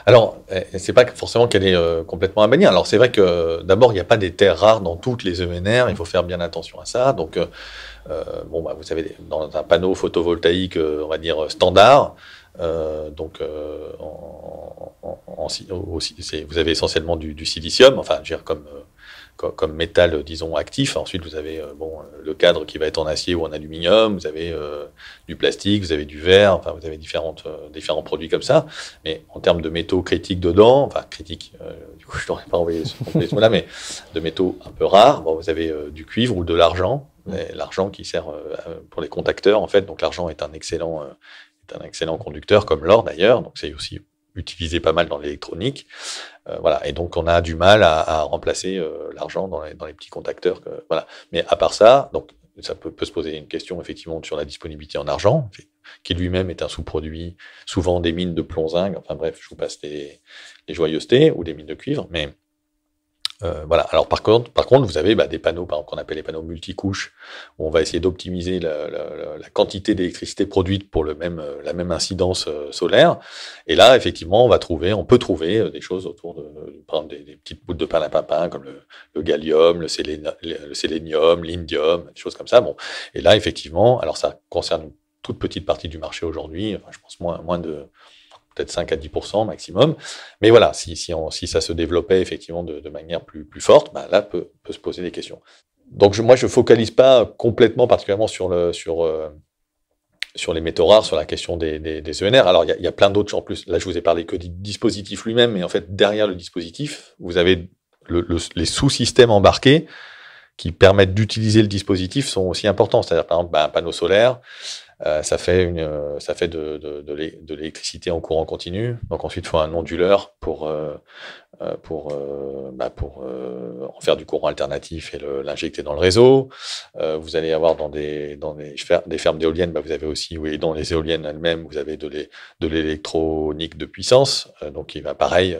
Alors, c'est pas forcément qu'elle est complètement à bannir. Alors, c'est vrai que d'abord, il n'y a pas des terres rares dans toutes les ENR. Il faut faire bien attention à ça. Donc, bon, bah, vous savez, dans un panneau photovoltaïque, on va dire standard, donc vous avez essentiellement du silicium. Enfin, je veux dire, comme métal, disons, actif. Ensuite, vous avez le cadre qui va être en acier ou en aluminium, vous avez du plastique, vous avez du verre, enfin, vous avez différents produits comme ça. Mais en termes de métaux critiques dedans, enfin, critiques, du coup, je n'aurais pas envoyé ce mot-là, mais de métaux un peu rares, vous avez du cuivre ou de l'argent. L'argent qui sert pour les contacteurs, en fait. Donc, l'argent est un excellent conducteur, comme l'or d'ailleurs. Donc, c'est aussi utilisé pas mal dans l'électronique. Voilà. Et donc, on a du mal à remplacer l'argent dans les petits contacteurs. Voilà. Mais à part ça, donc, ça peut se poser une question effectivement sur la disponibilité en argent, qui lui-même est un sous-produit, souvent des mines de plomb-zinc. Enfin bref, je vous passe les joyeusetés ou des mines de cuivre. Mais voilà. Alors par contre, vous avez des panneaux, par exemple, qu'on appelle les panneaux multicouches, où on va essayer d'optimiser la quantité d'électricité produite pour la même incidence solaire. Et là, effectivement, on peut trouver des choses autour par exemple, des petites bouts de perlimpinpin comme le gallium, le sélénium, l'indium, des choses comme ça. Bon, et là, effectivement, alors ça concerne une toute petite partie du marché aujourd'hui. Enfin, je pense moins de peut-être 5 à 10% maximum. Mais voilà, si ça se développait effectivement de manière plus forte, là peut se poser des questions. Donc moi, je focalise pas complètement, particulièrement sur les métaux rares, sur la question des ENR. Alors, il y a plein d'autres choses en plus. Là, je vous ai parlé que du dispositif lui-même, mais en fait, derrière le dispositif, vous avez les sous-systèmes embarqués qui permettent d'utiliser le dispositif sont aussi importants. C'est-à-dire, par exemple, un panneau solaire, ça fait de l'électricité en courant continu. Donc ensuite, il faut un onduleur pour en faire du courant alternatif et l'injecter dans le réseau. Vous allez avoir dans des fermes d'éoliennes, vous avez aussi, oui, dans les éoliennes elles-mêmes, vous avez de l'électronique de puissance. Donc il va pareil,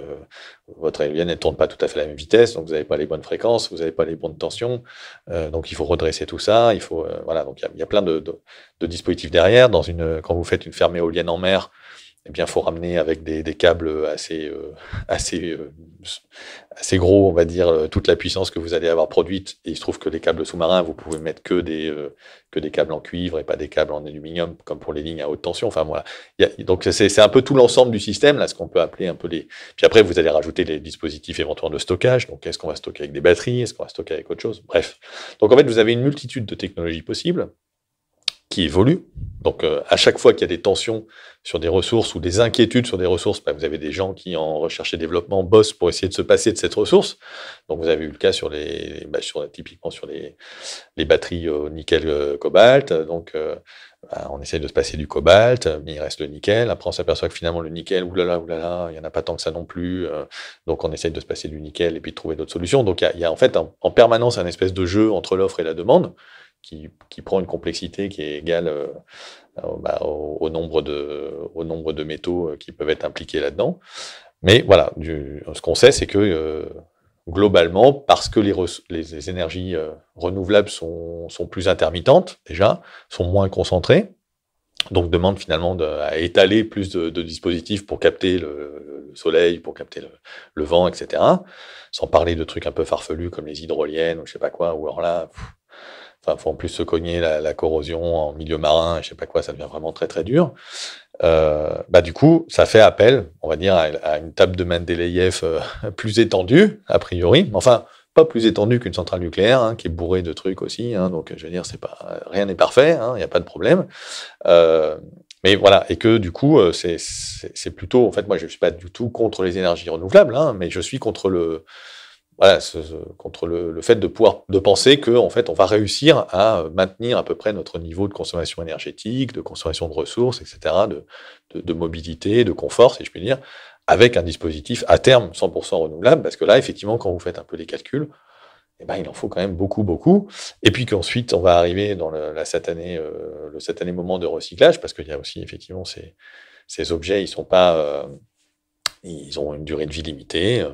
votre éolienne ne tourne pas tout à fait à la même vitesse, donc vous n'avez pas les bonnes fréquences, vous n'avez pas les bonnes tensions. Donc il faut redresser tout ça. Il faut voilà, donc il y a plein de dispositifs derrière. Quand vous faites une ferme éolienne en mer, eh bien, faut ramener avec des câbles assez gros, on va dire, toute la puissance que vous allez avoir produite. Et il se trouve que les câbles sous-marins, vous pouvez mettre que des câbles en cuivre et pas des câbles en aluminium, comme pour les lignes à haute tension. Enfin, voilà. Donc, c'est un peu tout l'ensemble du système, là, ce qu'on peut appeler un peu Puis après, vous allez rajouter les dispositifs éventuellement de stockage. Donc, est-ce qu'on va stocker avec des batteries? Est-ce qu'on va stocker avec autre chose? Bref. Donc, en fait, vous avez une multitude de technologies possibles qui évoluent. Donc, à chaque fois qu'il y a des tensions sur des ressources ou des inquiétudes sur des ressources, vous avez des gens qui, en recherche et développement, bossent pour essayer de se passer de cette ressource. Donc, vous avez eu le cas typiquement sur les batteries au nickel-cobalt. Donc, on essaie de se passer du cobalt, mais il reste le nickel. Après, on s'aperçoit que finalement, le nickel, oulala, il n'y en a pas tant que ça non plus. Donc, on essaie de se passer du nickel et puis de trouver d'autres solutions. Donc, il y a en fait en permanence un espèce de jeu entre l'offre et la demande qui prend une complexité qui est égale au nombre de métaux qui peuvent être impliqués là-dedans. Mais voilà, ce qu'on sait, c'est que globalement, parce que les énergies renouvelables sont plus intermittentes, déjà, sont moins concentrées, donc demandent finalement à étaler plus de dispositifs pour capter le soleil, pour capter le vent, etc. Sans parler de trucs un peu farfelus comme les hydroliennes ou je sais pas quoi, ou alors là... faut en plus se cogner la corrosion en milieu marin, je sais pas quoi, ça devient vraiment très très dur. Du coup, ça fait appel, on va dire, à une table de Mendeleïev plus étendue, a priori. Enfin, pas plus étendue qu'une centrale nucléaire, qui est bourrée de trucs aussi. Donc, je veux dire, rien n'est parfait, il n'y a pas de problème. Mais voilà, et que du coup, c'est plutôt, en fait, moi, je suis pas du tout contre les énergies renouvelables, mais je suis contre contre le fait de penser que en fait on va réussir à maintenir à peu près notre niveau de consommation énergétique, de consommation de ressources, etc., de mobilité, de confort, si je puis dire, avec un dispositif à terme 100% renouvelable, parce que là, effectivement, quand vous faites un peu les calculs, il en faut quand même beaucoup, et puis qu'ensuite on va arriver dans le satané moment de recyclage, parce qu'il y a aussi effectivement ces objets, ils ont une durée de vie limitée.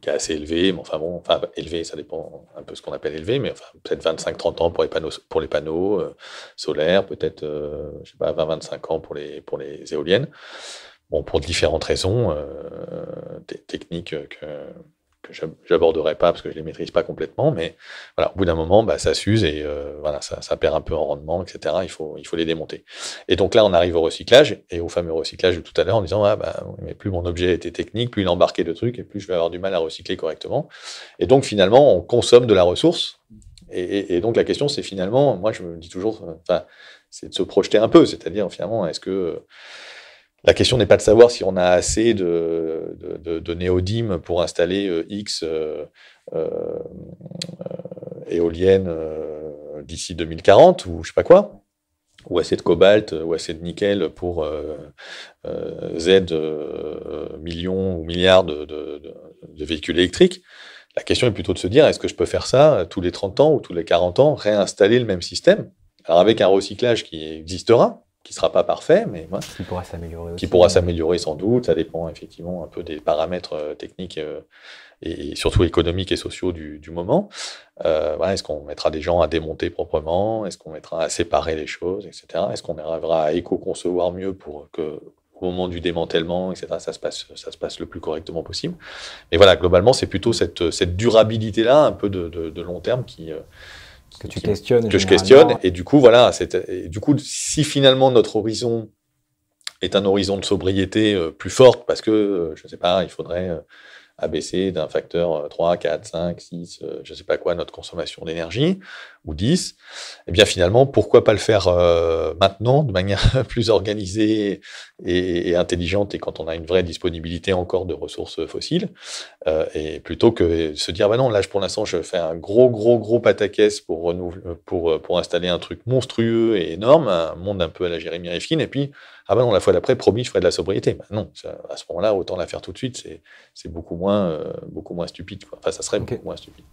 Qui est assez élevé, mais élevé, ça dépend un peu ce qu'on appelle élevé, mais peut-être 25-30 ans pour les panneaux solaires, peut-être, 20-25 ans pour les éoliennes. Bon, pour différentes raisons techniques que j'aborderai pas parce que je les maîtrise pas complètement, mais voilà, au bout d'un moment, ça s'use et voilà, ça perd un peu en rendement, etc. Il faut les démonter. Et donc là, on arrive au recyclage et au fameux recyclage de tout à l'heure en disant mais plus mon objet était technique, plus il embarquait de trucs et plus je vais avoir du mal à recycler correctement. Et donc finalement, on consomme de la ressource. Et donc la question, c'est finalement, moi je me dis toujours, c'est de se projeter un peu, c'est-à-dire finalement, est-ce que la question n'est pas de savoir si on a assez de néodymes pour installer X éoliennes d'ici 2040 ou je sais pas quoi, ou assez de cobalt, ou assez de nickel pour Z millions ou milliards de véhicules électriques. La question est plutôt de se dire, est-ce que je peux faire ça tous les 30 ans ou tous les 40 ans, réinstaller le même système? Alors avec un recyclage qui existera, qui ne sera pas parfait, mais qui pourra s'améliorer aussi. Qui pourra s'améliorer sans doute, ça dépend effectivement un peu des paramètres techniques et surtout économiques et sociaux du moment. Est-ce qu'on mettra des gens à démonter proprement? Est-ce qu'on mettra à séparer les choses, etc. Est-ce qu'on arrivera à éco-concevoir mieux pour que au moment du démantèlement, etc., ça se passe le plus correctement possible. Mais voilà, globalement, c'est plutôt cette durabilité-là, un peu de long terme que tu questionnes. Que je questionne. Et du coup, voilà, si finalement notre horizon est un horizon de sobriété plus forte, parce que, je ne sais pas, il faudrait abaisser d'un facteur 3, 4, 5, 6, je ne sais pas quoi, notre consommation d'énergie, ou 10, eh bien finalement, pourquoi pas le faire maintenant, de manière plus organisée et intelligente, et quand on a une vraie disponibilité encore de ressources fossiles, et plutôt que se dire, non, là, pour l'instant, je fais un gros pataquès pour installer un truc monstrueux et énorme, un monde un peu à la Jérémy Rifkin, et puis, non, la fois d'après, promis, je ferai de la sobriété. Non, à ce moment-là, autant la faire tout de suite, c'est beaucoup moins stupide, quoi. Enfin, ça serait beaucoup moins stupide.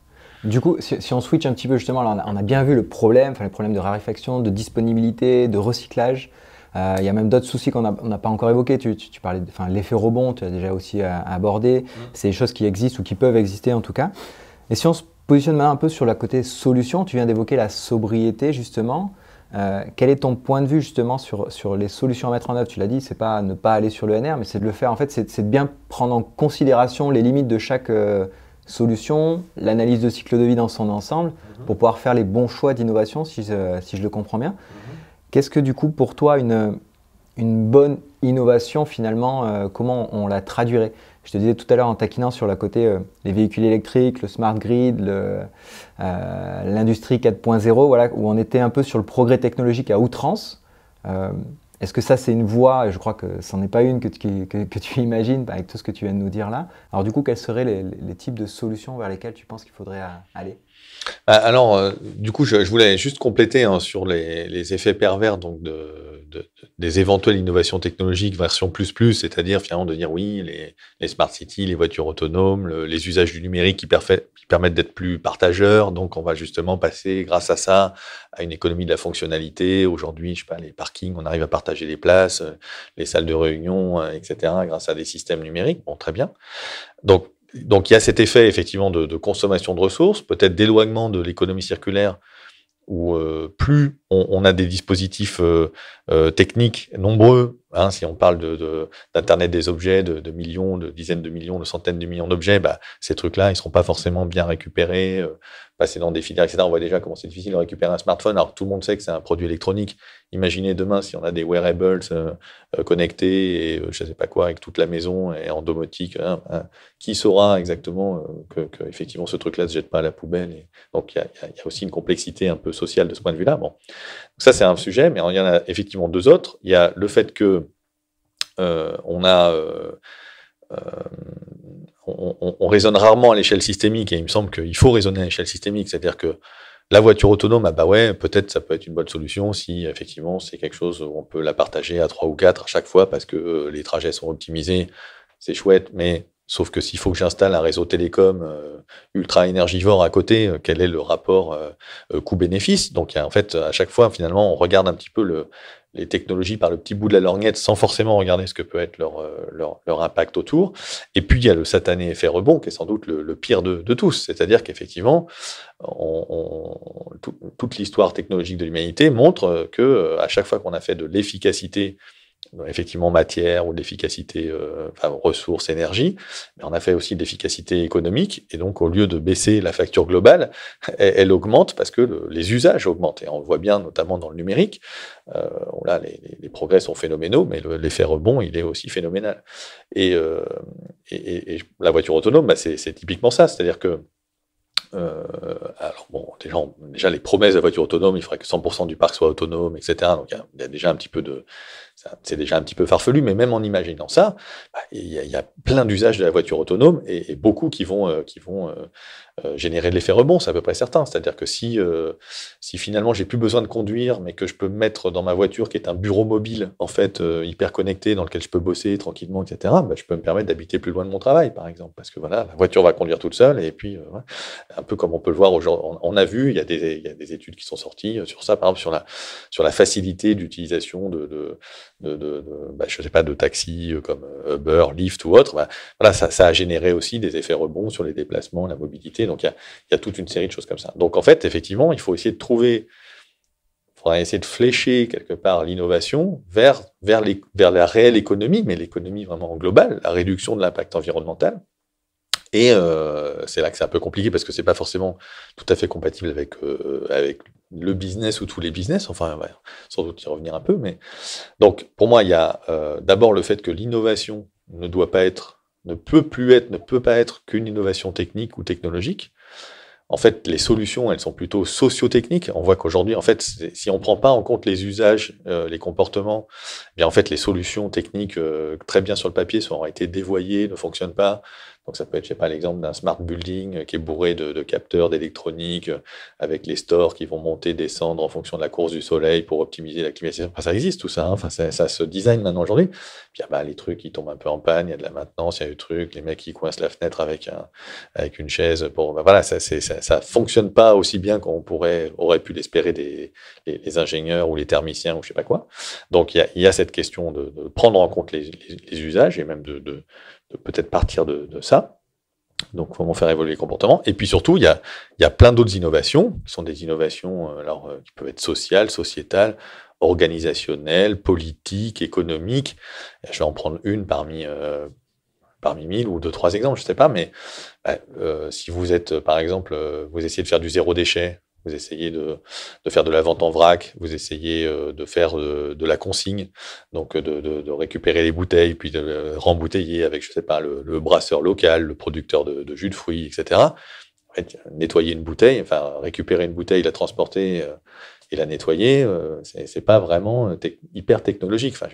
Du coup, si on switch un petit peu justement, là, on a bien vu le problème de raréfaction, de disponibilité, de recyclage. Il y a même d'autres soucis qu'on n'a pas encore évoqués. Tu parlais de l'effet rebond, tu as déjà aussi abordé. C'est des choses qui existent ou qui peuvent exister en tout cas. Et si on se positionne maintenant un peu sur la côté solution, tu viens d'évoquer la sobriété justement. Quel est ton point de vue justement sur les solutions à mettre en œuvre? Tu l'as dit, c'est pas ne pas aller sur l'ENR, mais c'est de le faire. En fait, c'est de bien prendre en considération les limites de chaque solution, l'analyse de cycle de vie dans son ensemble, pour pouvoir faire les bons choix d'innovation, si je le comprends bien. Qu'est-ce que du coup, pour toi, une bonne innovation finalement, comment on la traduirait? Je te disais tout à l'heure en taquinant sur la côté les véhicules électriques, le smart grid, l'industrie 4.0, voilà, où on était un peu sur le progrès technologique à outrance. Est-ce que ça, c'est une voie, et je crois que ce n'en est pas une que tu imagines avec tout ce que tu viens de nous dire là. Alors du coup, quels seraient les types de solutions vers lesquelles tu penses qu'il faudrait aller? Alors, du coup, je voulais juste compléter sur les effets pervers donc des éventuelles innovations technologiques version plus, c'est-à-dire finalement de dire oui, les smart cities, les voitures autonomes, les usages du numérique qui permettent d'être plus partageurs, donc on va justement passer grâce à ça à une économie de la fonctionnalité. Aujourd'hui, je sais pas, les parkings, on arrive à partager les places, les salles de réunion, etc., grâce à des systèmes numériques. Bon, très bien. Donc il y a cet effet effectivement de consommation de ressources, peut-être d'éloignement de l'économie circulaire, où plus on a des dispositifs techniques nombreux, si on parle d'Internet des objets, de millions, de dizaines de millions, de centaines de millions d'objets, ces trucs-là, ils seront pas forcément bien récupérés, passer dans des filières, etc. On voit déjà comment c'est difficile de récupérer un smartphone, alors que tout le monde sait que c'est un produit électronique. Imaginez demain si on a des wearables connectés et je sais pas quoi, avec toute la maison et en domotique, qui saura exactement que effectivement ce truc-là se jette pas à la poubelle. Et donc il y a aussi une complexité un peu sociale de ce point de vue-là. Bon, ça c'est un sujet, mais il y en a effectivement deux autres. Il y a le fait que on raisonne rarement à l'échelle systémique, et il me semble qu'il faut raisonner à l'échelle systémique, c'est-à-dire que la voiture autonome, peut-être ça peut être une bonne solution si effectivement c'est quelque chose où on peut la partager à 3 ou 4 à chaque fois parce que les trajets sont optimisés, c'est chouette, mais sauf que s'il faut que j'installe un réseau télécom ultra énergivore à côté, quel est le rapport coût-bénéfice? Donc en fait, à chaque fois, finalement, on regarde un petit peu les technologies par le petit bout de la lorgnette sans forcément regarder ce que peut être leur impact autour. Et puis, il y a le satané effet rebond qui est sans doute le pire de tous. C'est-à-dire qu'effectivement, toute l'histoire technologique de l'humanité montre que à chaque fois qu'on a fait de l'efficacité effectivement matière ou de l'efficacité ressources, énergie, mais on a fait aussi de l'efficacité économique. Et donc, au lieu de baisser la facture globale, elle augmente parce que les usages augmentent. Et on le voit bien, notamment dans le numérique. Là, les progrès sont phénoménaux, mais l'effet rebond, il est aussi phénoménal. Et la voiture autonome, c'est typiquement ça. C'est-à-dire que alors bon, déjà les promesses de voiture autonome, il faudrait que 100% du parc soit autonome, etc. Donc il y a déjà un petit peu c'est déjà un petit peu farfelu, mais même en imaginant ça, il y a plein d'usages de la voiture autonome et beaucoup qui vont générer de l'effet rebond, c'est à peu près certain. C'est-à-dire que si finalement j'ai plus besoin de conduire, mais que je peux me mettre dans ma voiture qui est un bureau mobile, en fait, hyper connecté, dans lequel je peux bosser tranquillement, etc., je peux me permettre d'habiter plus loin de mon travail, par exemple, parce que voilà, la voiture va conduire toute seule, et puis un peu comme on peut le voir aujourd'hui, on a vu, il y a des études qui sont sorties sur ça, par exemple sur la facilité d'utilisation je sais pas, de taxis comme Uber, Lyft ou autre. Voilà, ça a généré aussi des effets rebonds sur les déplacements, la mobilité. Donc il y a toute une série de choses comme ça. Donc en fait, effectivement, il faut essayer de faudra essayer de flécher quelque part l'innovation vers la réelle économie, mais l'économie vraiment globale, la réduction de l'impact environnemental. Et c'est là que c'est un peu compliqué parce que c'est pas forcément tout à fait compatible avec le business ou tous les business. Enfin, on va sans doute y revenir un peu. Mais donc, pour moi, il y a d'abord le fait que l'innovation ne peut pas être qu'une innovation technique ou technologique. En fait, les solutions, elles sont plutôt socio-techniques. On voit qu'aujourd'hui, en fait, si on prend pas en compte les usages, les comportements, eh bien en fait, les solutions techniques très bien sur le papier auraient été dévoyées, ne fonctionnent pas. Donc ça peut être, je sais pas, l'exemple d'un smart building qui est bourré de capteurs, d'électronique, avec les stores qui vont monter, descendre en fonction de la course du soleil pour optimiser la climatisation. Enfin, ça existe tout ça, hein. Enfin, ça se design maintenant aujourd'hui. Puis les trucs qui tombent un peu en panne, il y a de la maintenance, il y a des trucs, les mecs qui coincent la fenêtre avec une chaise pour. Voilà, ça fonctionne pas aussi bien qu'on aurait pu l'espérer les ingénieurs ou les thermiciens ou je sais pas quoi. Donc il y a cette question de prendre en compte les usages et même de peut-être partir de ça. Donc, comment faire évoluer les comportements. Et puis surtout, il y a plein d'autres innovations, qui sont des innovations qui peuvent être sociales, sociétales, organisationnelles, politiques, économiques. Je vais en prendre une parmi 1000 ou 2-3 exemples, je ne sais pas, mais si vous êtes, par exemple, vous essayez de faire du zéro déchet, vous essayez de faire de la vente en vrac, vous essayez de faire de la consigne, donc de récupérer les bouteilles, puis de les rembouteiller avec, je sais pas, le brasseur local, le producteur de jus de fruits, etc. En fait, nettoyer une bouteille, enfin récupérer une bouteille, la transporter et la nettoyer, c'est pas vraiment hyper technologique. Enfin,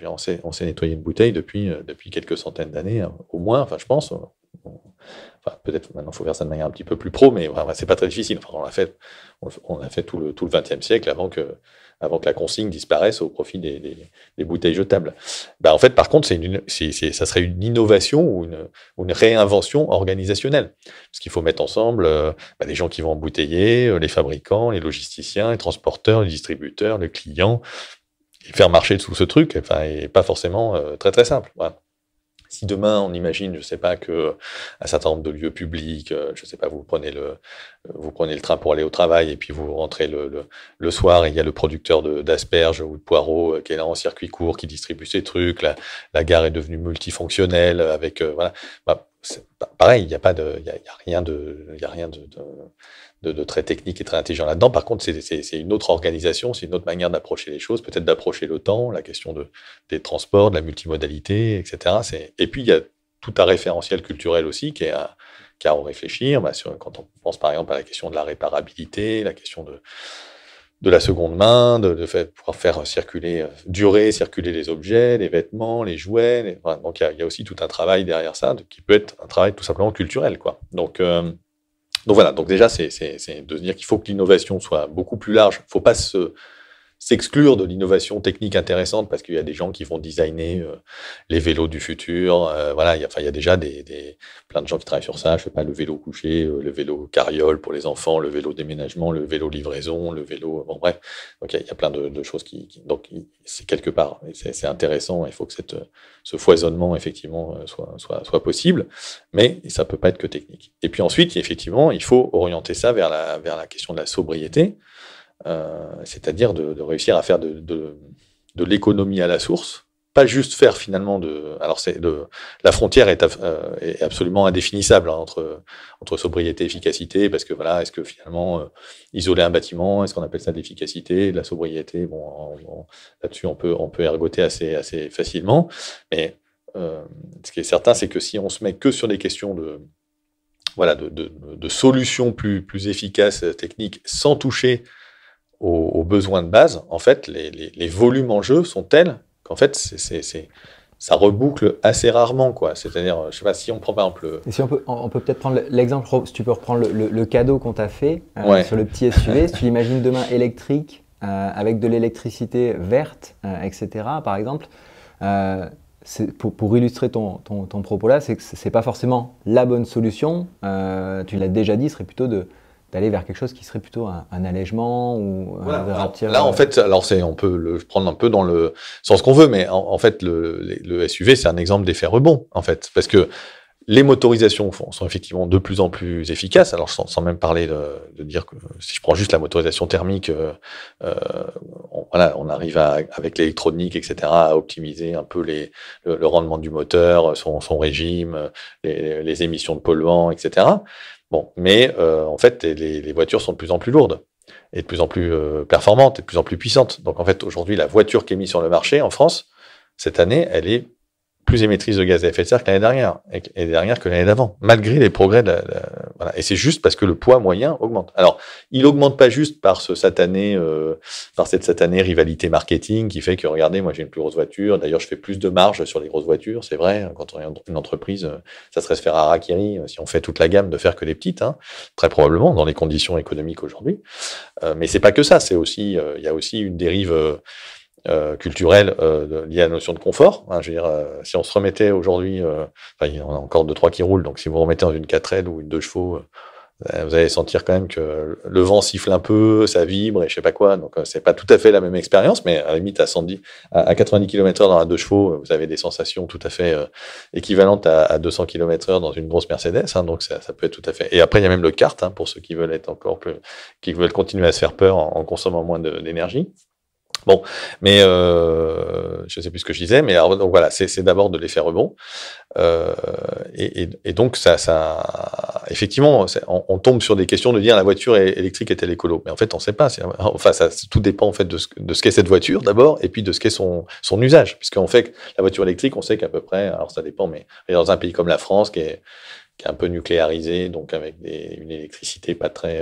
on sait nettoyer une bouteille depuis quelques centaines d'années, hein, au moins, enfin je pense. Enfin, peut-être maintenant il faut faire ça de manière un petit peu plus pro, mais c'est pas très difficile. Enfin, on a fait tout le XXe siècle avant que la consigne disparaisse au profit des bouteilles jetables. En fait, par contre, ça serait une innovation ou une réinvention organisationnelle. Parce qu'il faut mettre ensemble les gens qui vont embouteiller, les fabricants, les logisticiens, les transporteurs, les distributeurs, les clients, et faire marcher tout ce truc, et pas forcément très très simple. Voilà. Si demain, on imagine, je sais pas, que un certain nombre de lieux publics, je sais pas, vous prenez le train pour aller au travail et puis vous rentrez le soir et il y a le producteur d'asperges ou de poireaux qui est là en circuit court, qui distribue ses trucs. La gare est devenue multifonctionnelle avec, voilà. C'est pareil, il y a rien de très technique et très intelligent là-dedans. Par contre, c'est une autre organisation, c'est une autre manière d'approcher les choses, peut-être d'approcher le temps, la question des transports, de la multimodalité, etc. Et puis, il y a tout un référentiel culturel aussi qui a à en réfléchir. Quand on pense par exemple à la question de la réparabilité, la question de la seconde main, pouvoir faire circuler les objets, les vêtements, les jouets. Voilà. Donc, il y a aussi tout un travail derrière ça, qui peut être un travail tout simplement culturel, quoi. Donc voilà, donc déjà, c'est de se dire qu'il faut que l'innovation soit beaucoup plus large. Il ne faut pas s'exclure de l'innovation technique intéressante parce qu'il y a des gens qui vont designer les vélos du futur. Voilà, il y a déjà plein de gens qui travaillent sur ça. Je sais pas, le vélo couché, le vélo carriole pour les enfants, le vélo déménagement, le vélo livraison, le vélo... Bon, bref. Donc, il y a plein de choses donc, c'est quelque part. C'est intéressant. Il faut que ce foisonnement, effectivement, soit possible. Mais ça peut pas être que technique. Et puis ensuite, effectivement, il faut orienter ça vers la question de la sobriété. C'est-à-dire de réussir à faire de l'économie à la source, pas juste faire finalement alors la frontière est absolument indéfinissable, hein, entre sobriété et efficacité, parce que voilà, est-ce que finalement isoler un bâtiment, est-ce qu'on appelle ça de l'efficacité, de la sobriété? Bon, là-dessus on peut ergoter assez facilement, mais ce qui est certain, c'est que si on se met que sur des questions de solutions plus efficaces, techniques, sans toucher aux besoins de base, en fait, les volumes en jeu sont tels qu'en fait, ça reboucle assez rarement, quoi. C'est-à-dire, je sais pas, si on prend par exemple... Et si on peut peut-être prendre l'exemple, si tu peux reprendre le cadeau qu'on t'a fait sur le petit SUV, si tu l'imagines demain électrique, avec de l'électricité verte, etc., par exemple, pour illustrer ton propos là, c'est que c'est pas forcément la bonne solution. Tu l'as déjà dit, ce serait plutôt d'aller vers quelque chose qui serait plutôt un allègement ou voilà. Là, en fait, alors on peut le prendre un peu dans le sens qu'on veut, mais en fait, le SUV, c'est un exemple d'effet rebond, en fait, parce que les motorisations sont effectivement de plus en plus efficaces. Alors, sans même parler de dire que si je prends juste la motorisation thermique, on arrive avec l'électronique, etc., à optimiser un peu le rendement du moteur, son régime, les émissions de polluants, etc. Bon, mais en fait, les voitures sont de plus en plus lourdes et de plus en plus performantes et de plus en plus puissantes. Donc, en fait, aujourd'hui, la voiture qui est mise sur le marché en France, cette année, elle est plus émettrice de gaz à effet de serre que l'année dernière, et dernière que l'année d'avant, malgré les progrès voilà. Et c'est juste parce que le poids moyen augmente. Alors, il augmente pas juste par cette satanée rivalité marketing qui fait que, regardez, moi j'ai une plus grosse voiture, d'ailleurs je fais plus de marge sur les grosses voitures, c'est vrai, quand on est une entreprise, ça serait se faire harakiri si on fait toute la gamme de faire que les petites, hein, très probablement, dans les conditions économiques aujourd'hui. Mais c'est pas que ça, c'est aussi, il y a aussi une dérive culturelle liée à la notion de confort. Hein, je veux dire, si on se remettait aujourd'hui, il y en a encore 2-3 qui roulent, donc si vous remettez dans une 4L ou une 2 chevaux, vous allez sentir quand même que le vent siffle un peu, ça vibre et je sais pas quoi, donc c'est pas tout à fait la même expérience, mais à la limite à 90 km/h dans la 2 chevaux, vous avez des sensations tout à fait équivalentes à 200 km/h dans une grosse Mercedes, hein, donc ça peut être tout à fait. Et après il y a même le kart, hein, pour ceux qui veulent qui veulent continuer à se faire peur en consommant moins d'énergie. Bon, mais je sais plus ce que je disais, mais alors, donc voilà, c'est d'abord de l'effet rebond, et donc ça effectivement, on tombe sur des questions de dire la voiture électrique est-elle écolo, mais en fait on sait pas. Enfin, tout dépend en fait de ce qu'est cette voiture d'abord, et puis de ce qu'est son usage, puisqu'on fait que la voiture électrique, on sait qu'à peu près, alors ça dépend, mais dans un pays comme la France qui est un peu nucléarisé, donc avec une électricité pas très,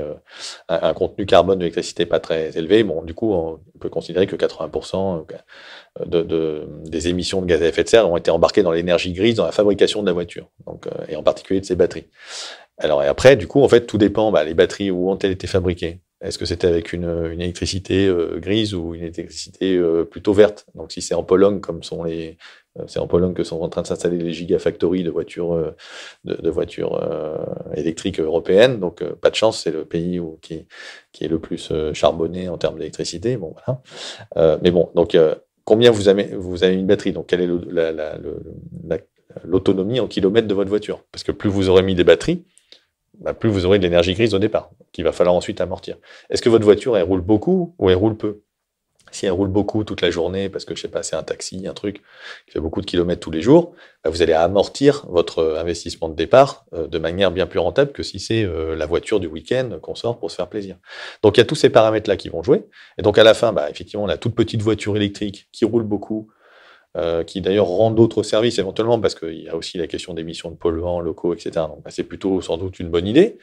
un contenu carbone d'électricité pas très élevé. Bon, du coup, on peut considérer que 80% des émissions de gaz à effet de serre ont été embarquées dans l'énergie grise dans la fabrication de la voiture, donc, et en particulier de ses batteries. Alors, et après, du coup, en fait, tout dépend, les batteries, où ont-elles été fabriquées? Est-ce que c'était avec une électricité grise ou une électricité plutôt verte? Donc, si c'est en Pologne, c'est en Pologne que sont en train de s'installer les gigafactories de voitures, électriques européennes. Donc, pas de chance, c'est le pays qui est le plus charbonné en termes d'électricité. Bon, voilà. Mais bon, donc, combien vous avez une batterie? Donc, quelle est l'autonomie en kilomètres de votre voiture? Parce que plus vous aurez mis des batteries, plus vous aurez de l'énergie grise au départ, qu'il va falloir ensuite amortir. Est-ce que votre voiture, elle roule beaucoup ou elle roule peu? Si elle roule beaucoup toute la journée, parce que je sais pas, c'est un taxi, un truc qui fait beaucoup de kilomètres tous les jours, vous allez amortir votre investissement de départ de manière bien plus rentable que si c'est la voiture du week-end qu'on sort pour se faire plaisir. Donc il y a tous ces paramètres-là qui vont jouer. Et donc à la fin, effectivement, la toute petite voiture électrique qui roule beaucoup, qui d'ailleurs rend d'autres services éventuellement, parce qu'il y a aussi la question d'émissions de polluants locaux, etc. Donc c'est plutôt sans doute une bonne idée.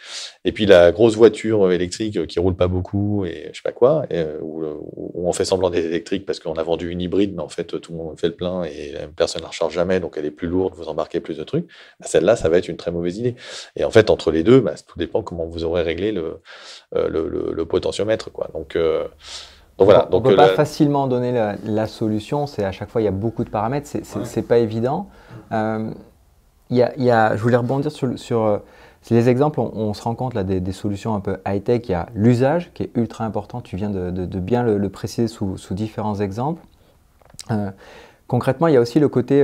Et puis la grosse voiture électrique qui roule pas beaucoup et je sais pas quoi, où on fait semblant d'être électrique parce qu'on a vendu une hybride, mais en fait tout le monde fait le plein et personne ne la recharge jamais, donc elle est plus lourde, vous embarquez plus de trucs. Celle-là, ça va être une très mauvaise idée. Et en fait, entre les deux, tout dépend comment vous aurez réglé le potentiomètre, quoi. Donc voilà. On ne peut pas facilement donner la solution, à chaque fois il y a beaucoup de paramètres, c'est pas évident. Je voulais rebondir sur les exemples, on se rend compte là, des solutions un peu high-tech, il y a l'usage qui est ultra important, tu viens de bien le préciser sous différents exemples. Concrètement, il y a aussi le côté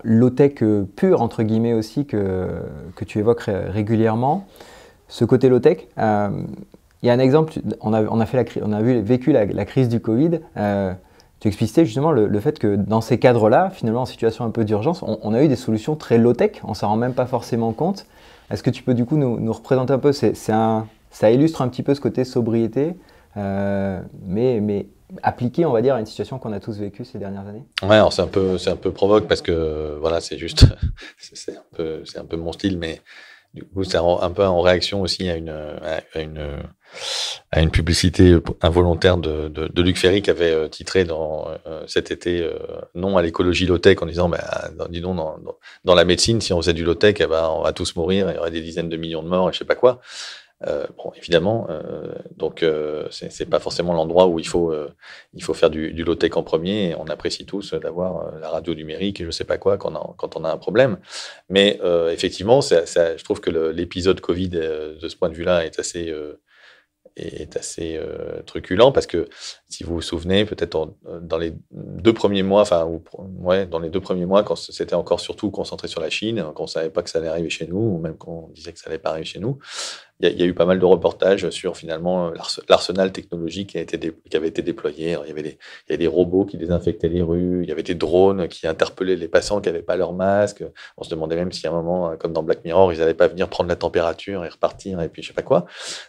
low-tech pur, entre guillemets aussi, que tu évoques régulièrement. Ce côté low-tech, il y a un exemple, on a vécu la crise du Covid. Tu explicitais justement le fait que dans ces cadres-là, finalement en situation un peu d'urgence, on a eu des solutions très low-tech, on s'en rend même pas forcément compte. Est-ce que tu peux du coup nous représenter un peu, ça illustre un petit peu ce côté sobriété, mais appliqué, on va dire, à une situation qu'on a tous vécue ces dernières années? Ouais, alors c'est un peu provoque parce que voilà, c'est juste, c'est un peu mon style, mais du coup, c'est un peu en réaction aussi à une publicité involontaire de Luc Ferry qui avait titré cet été non à l'écologie low-tech en disant, bah, dis donc, dans la médecine, si on faisait du low-tech, eh ben, on va tous mourir, il y aurait des dizaines de millions de morts et je sais pas quoi. Bon, évidemment, donc c'est pas forcément l'endroit où il faut faire du low-tech en premier. Et on apprécie tous d'avoir la radio numérique et je sais pas quoi quand on a un problème. Mais effectivement, je trouve que l'épisode Covid de ce point de vue-là est assez truculent parce que si vous vous souvenez, peut-être dans les 2 premiers mois, dans les 2 premiers mois, quand c'était encore surtout concentré sur la Chine, qu'on savait pas que ça allait arriver chez nous, ou même qu'on disait que ça allait pas arriver chez nous, il y a eu pas mal de reportages sur finalement l'arsenal technologique qui avait été déployé. Alors, il y avait des robots qui désinfectaient les rues, il y avait des drones qui interpellaient les passants qui n'avaient pas leur masque. On se demandait même si à un moment, comme dans Black Mirror, ils n'allaient pas venir prendre la température et repartir et puis je sais pas quoi.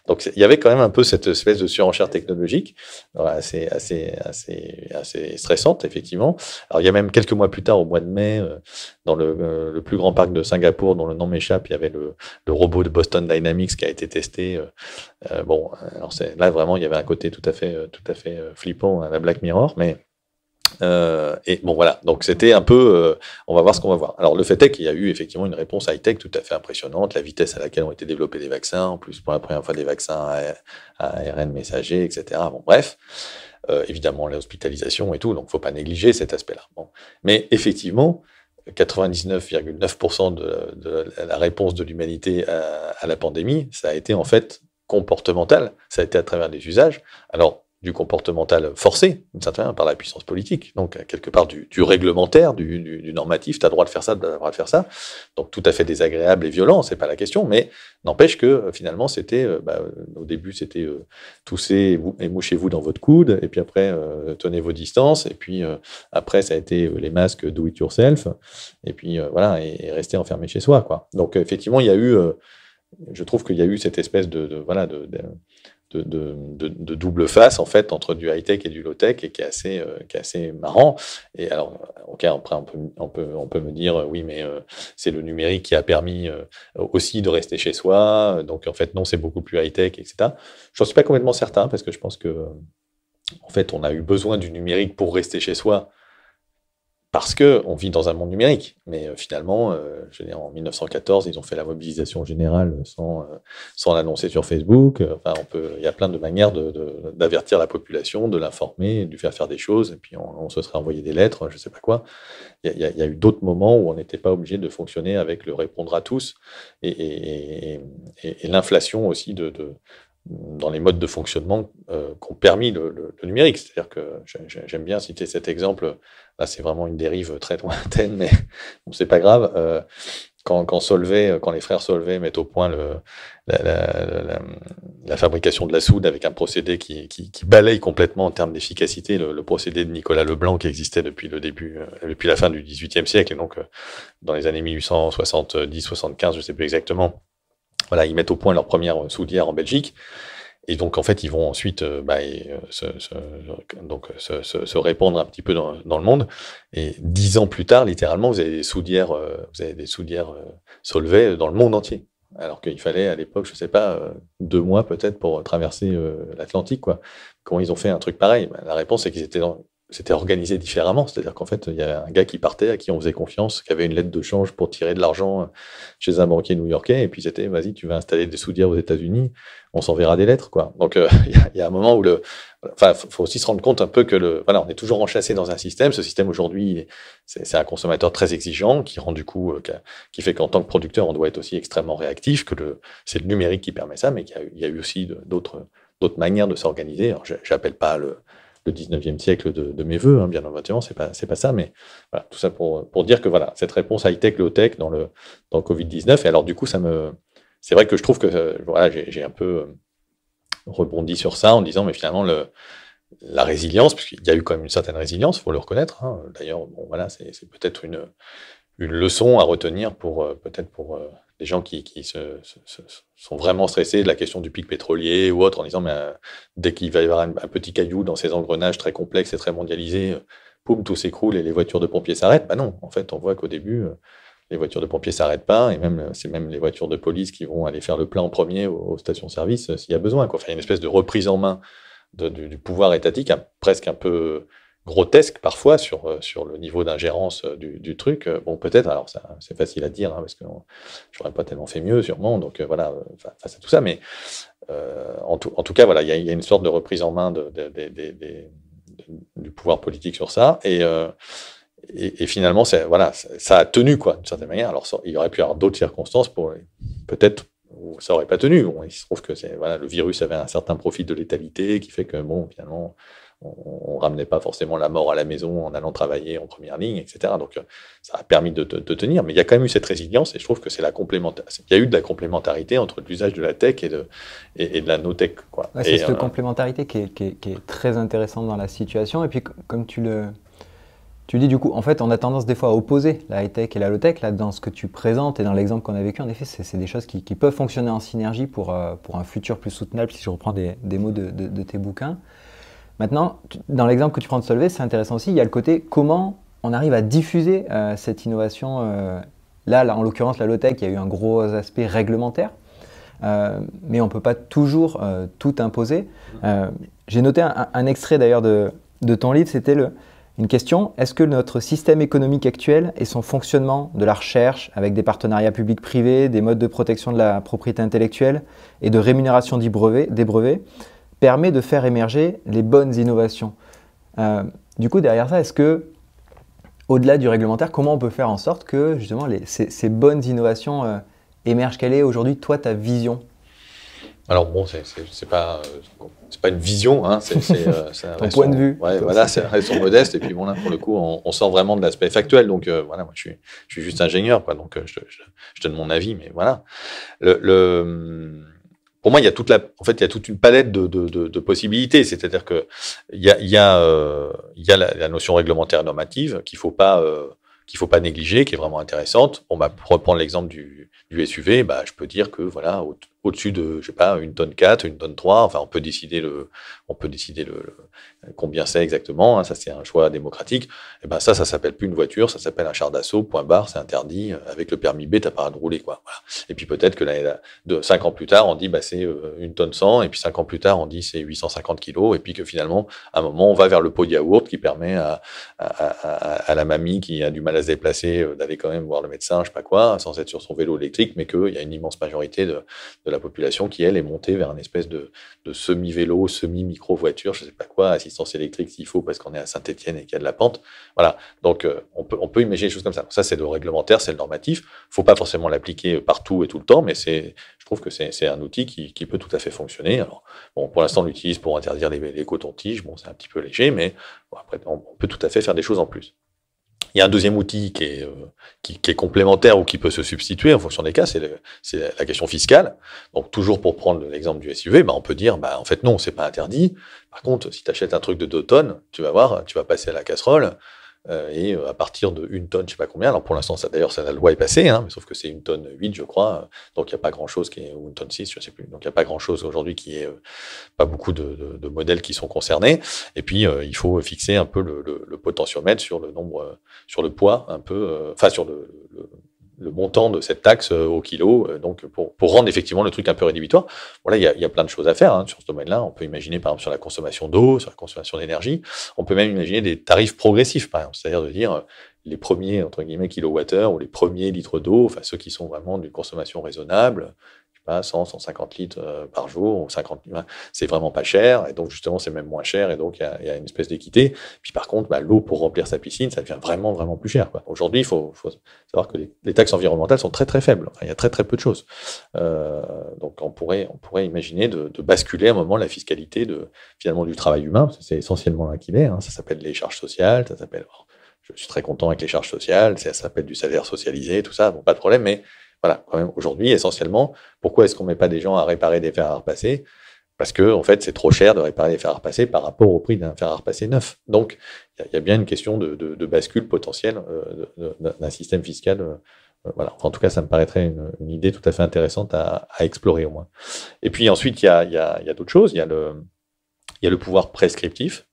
Donc il y avait quand même un peu cette espèce de surenchère technologique, assez stressante effectivement. Alors il y a même quelques mois plus tard, au mois de mai, dans le plus grand parc de Singapour, dont le nom m'échappe, il y avait le robot de Boston Dynamics qui a été testé. Bon, alors là vraiment, il y avait un côté tout à fait flippant à la Black Mirror, mais et bon voilà, donc c'était un peu, on va voir ce qu'on va voir. Alors le fait est qu'il y a eu effectivement une réponse high-tech tout à fait impressionnante, la vitesse à laquelle ont été développés les vaccins, en plus pour la première fois des vaccins à ARN messager, etc. Bon bref, évidemment l'hospitalisation et tout, donc faut pas négliger cet aspect-là. Bon. Mais effectivement, 99,9% de la réponse de l'humanité à la pandémie, ça a été en fait comportemental, ça a été à travers des usages. Alors, du comportemental forcé, d'une certaine manière, par la puissance politique, donc quelque part du réglementaire, du normatif, tu as le droit de faire ça, tu as le droit de faire ça, donc tout à fait désagréable et violent, c'est pas la question, mais n'empêche que finalement c'était, au début c'était toussez et mouchez-vous dans votre coude, et puis après tenez vos distances, et puis après ça a été les masques do it yourself, et puis voilà, et rester enfermé chez soi, quoi. Donc effectivement il y a eu, je trouve qu'il y a eu cette espèce de double face en fait entre du high tech et du low tech et qui est assez marrant. Et alors ok, après on peut me dire oui mais c'est le numérique qui a permis aussi de rester chez soi, donc en fait non, c'est beaucoup plus high tech, etc. J'en suis pas complètement certain parce que je pense que en fait on a eu besoin du numérique pour rester chez soi parce qu'on vit dans un monde numérique. Mais finalement, je veux dire, en 1914, ils ont fait la mobilisation générale sans l'annoncer sur Facebook. Enfin, il y a plein de manières d'avertir la population, de l'informer, de lui faire des choses, et puis on se serait envoyé des lettres, je ne sais pas quoi. Il y a eu d'autres moments où on n'était pas obligé de fonctionner avec le répondre à tous, et l'inflation aussi dans les modes de fonctionnement qu'ont permis le numérique. C'est-à-dire que j'aime bien citer cet exemple. Là, c'est vraiment une dérive très lointaine, mais bon, c'est pas grave. Quand les frères Solvay mettent au point la fabrication de la soude avec un procédé qui balaye complètement en termes d'efficacité le procédé de Nicolas Leblanc qui existait depuis depuis la fin du XVIIIe siècle, et donc dans les années 1870-75, je sais plus exactement. Voilà, ils mettent au point leur première soudière en Belgique. Et donc, en fait, ils vont ensuite se répandre un petit peu dans le monde. Et 10 ans plus tard, littéralement, vous avez des soudières Solvay dans le monde entier. Alors qu'il fallait, à l'époque, je sais pas, 2 mois peut-être pour traverser l'Atlantique, quoi. Comment ils ont fait un truc pareil? La réponse, c'est qu'ils c'était organisé différemment. C'est-à-dire qu'en fait, il y a un gars qui partait, à qui on faisait confiance, qui avait une lettre de change pour tirer de l'argent chez un banquier new-yorkais, et puis c'était, vas-y, tu vas installer des soudières aux États-Unis, on s'enverra des lettres, quoi. Donc, il y a un moment où faut aussi se rendre compte un peu que on est toujours enchâssé dans un système. Ce système, aujourd'hui, c'est un consommateur très exigeant, qui rend du coup, qui fait qu'en tant que producteur, on doit être aussi extrêmement réactif, c'est le numérique qui permet ça, mais qu'il y a eu aussi d'autres manières de s'organiser. Alors, j'appelle pas le 19e siècle de mes voeux, hein, bien évidemment, c'est pas ça, mais voilà, tout ça pour dire que voilà, cette réponse high-tech, low-tech dans le Covid-19, et alors du coup, c'est vrai que je trouve que voilà, j'ai un peu rebondi sur ça en disant, mais finalement, la résilience, puisqu'il y a eu quand même une certaine résilience, il faut le reconnaître. Hein. D'ailleurs, bon, voilà, c'est peut-être une leçon à retenir peut-être pour les gens qui sont vraiment stressés de la question du pic pétrolier ou autre, en disant, mais dès qu'il va y avoir un petit caillou dans ces engrenages très complexes et très mondialisés, poum, tout s'écroule et les voitures de pompiers s'arrêtent. Bah non, en fait, on voit qu'au début, les voitures de pompiers s'arrêtent pas, et même c'est même les voitures de police qui vont aller faire le plein en premier aux stations-service s'il y a besoin, quoi. Enfin, il y a une espèce de reprise en main du pouvoir étatique, presque un peu grotesque parfois sur le niveau d'ingérence du truc. Bon, peut-être, alors c'est facile à dire, hein, parce que j'aurais pas tellement fait mieux, sûrement, donc voilà, face à tout ça, mais en tout cas, voilà, il y a une sorte de reprise en main du pouvoir politique sur ça, et finalement, voilà, ça a tenu, quoi, d'une certaine manière. Alors, il y aurait pu y avoir d'autres circonstances pour peut-être où ça n'aurait pas tenu. Bon, il se trouve que voilà, le virus avait un certain profil de létalité qui fait que, bon, finalement, on ramenait pas forcément la mort à la maison en allant travailler en première ligne, etc. Donc, ça a permis de tenir. Mais il y a quand même eu cette résilience, et je trouve que c'est il y a eu de la complémentarité entre l'usage de la tech et de la no-tech, quoi. Ouais, c'est cette complémentarité qui est très intéressante dans la situation. Et puis, comme tu dis, du coup, en fait, on a tendance des fois à opposer la high-tech et la low-tech. Là, dans ce que tu présentes et dans l'exemple qu'on a vécu, en effet, c'est des choses qui peuvent fonctionner en synergie pour un futur plus soutenable, si je reprends des mots de tes bouquins. Maintenant, dans l'exemple que tu prends de Solvay, c'est intéressant aussi, il y a le côté comment on arrive à diffuser cette innovation. Là, en l'occurrence, la low-tech, il y a eu un gros aspect réglementaire, mais on ne peut pas toujours tout imposer. J'ai noté un extrait d'ailleurs de ton livre, c'était une question: est-ce que notre système économique actuel et son fonctionnement de la recherche, avec des partenariats publics-privés, des modes de protection de la propriété intellectuelle et de rémunération des brevets, permet de faire émerger les bonnes innovations? Du coup, derrière ça, est-ce que, au-delà du réglementaire, comment on peut faire en sorte que justement ces bonnes innovations émergent? Quelle est aujourd'hui, toi, ta vision? Alors bon, c'est pas une vision, hein, c'est ton point de vue. Ouais, voilà, c'est un raison modeste. Et puis bon, là, pour le coup, on sort vraiment de l'aspect factuel. Donc voilà, moi, je suis juste ingénieur, quoi. Donc je donne mon avis, mais voilà. Pour moi, il y a en fait, il y a toute une palette de possibilités. C'est-à-dire que il y a la notion réglementaire et normative qu'il faut pas négliger, qui est vraiment intéressante. On va reprendre l'exemple du SUV. Bah, je peux dire que voilà, au-dessus de, je sais pas, 1 tonne 4, 1 tonne 3, enfin, on peut décider combien c'est exactement, hein, ça c'est un choix démocratique. Et ben ça s'appelle plus une voiture, ça s'appelle un char d'assaut, point barre, c'est interdit. Avec le permis B, t'as pas le droit de rouler, quoi. Voilà. Et puis peut-être que 5 ans plus tard, on dit bah c'est 1 tonne 100, et puis 5 ans plus tard, on dit c'est 850 kilos, et puis que finalement, à un moment, on va vers le pot de yaourt qui permet à la mamie qui a du mal à se déplacer d'aller quand même voir le médecin, je sais pas quoi, sans être sur son vélo électrique, mais qu'il y a une immense majorité de la population qui, elle, est montée vers une espèce de semi-vélo, semi-micro-voiture, je sais pas quoi, assistance électrique s'il faut, parce qu'on est à Saint-Étienne et qu'il y a de la pente. Voilà. Donc, on peut imaginer des choses comme ça. Ça, c'est le réglementaire, c'est le normatif. Faut pas forcément l'appliquer partout et tout le temps, mais je trouve que c'est un outil qui peut tout à fait fonctionner. Alors, bon, pour l'instant, on l'utilise pour interdire les cotons-tiges. Bon, c'est un petit peu léger, mais bon, après, on peut tout à fait faire des choses en plus. Il y a un deuxième outil qui est complémentaire ou qui peut se substituer en fonction des cas, c'est la question fiscale. Donc, toujours pour prendre l'exemple du SUV, on peut dire, en fait, non, c'est pas interdit. Par contre, si tu achètes un truc de 2 tonnes, tu vas voir, tu vas passer à la casserole, et à partir de 1 tonne, je sais pas combien, alors pour l'instant, la loi est passée, hein, mais sauf que c'est 1 tonne 8, je crois, donc il n'y a pas grand-chose ou 1 tonne 6, je sais plus, donc il n'y a pas grand-chose aujourd'hui pas beaucoup de modèles qui sont concernés, et puis il faut fixer un peu le potentiomètre sur le nombre, sur le poids, un peu, sur le montant de cette taxe au kilo, donc pour rendre effectivement le truc un peu rédhibitoire. Voilà, il y a plein de choses à faire, hein, sur ce domaine-là. On peut imaginer, par exemple, sur la consommation d'eau, sur la consommation d'énergie. On peut même imaginer des tarifs progressifs, par exemple, c'est-à-dire de dire les premiers, entre guillemets, kilowattheures ou les premiers litres d'eau, enfin ceux qui sont vraiment d'une consommation raisonnable, 100, 150 litres par jour, ou 50, c'est vraiment pas cher, et donc justement c'est même moins cher, et donc il y a une espèce d'équité. Puis par contre, l'eau pour remplir sa piscine, ça devient vraiment, vraiment plus cher, quoi. Aujourd'hui, il faut savoir que les taxes environnementales sont très, très faibles. Enfin, il y a très, très peu de choses. Donc on pourrait imaginer de basculer à un moment la fiscalité finalement du travail humain, parce que c'est essentiellement là qu'il est, hein. Ça s'appelle les charges sociales, je suis très content avec les charges sociales, ça s'appelle du salaire socialisé, tout ça, bon, pas de problème, mais voilà, quand même, aujourd'hui, essentiellement, pourquoi est-ce qu'on met pas des gens à réparer des fers à repasser? Parce que, en fait, c'est trop cher de réparer les fers à repasser par rapport au prix d'un fer à repasser neuf. Donc, il y a bien une question de bascule potentielle d'un système fiscal. Voilà. Enfin, en tout cas, ça me paraîtrait une idée tout à fait intéressante à explorer au moins. Et puis ensuite, il y a d'autres choses. Il y a le pouvoir prescriptif.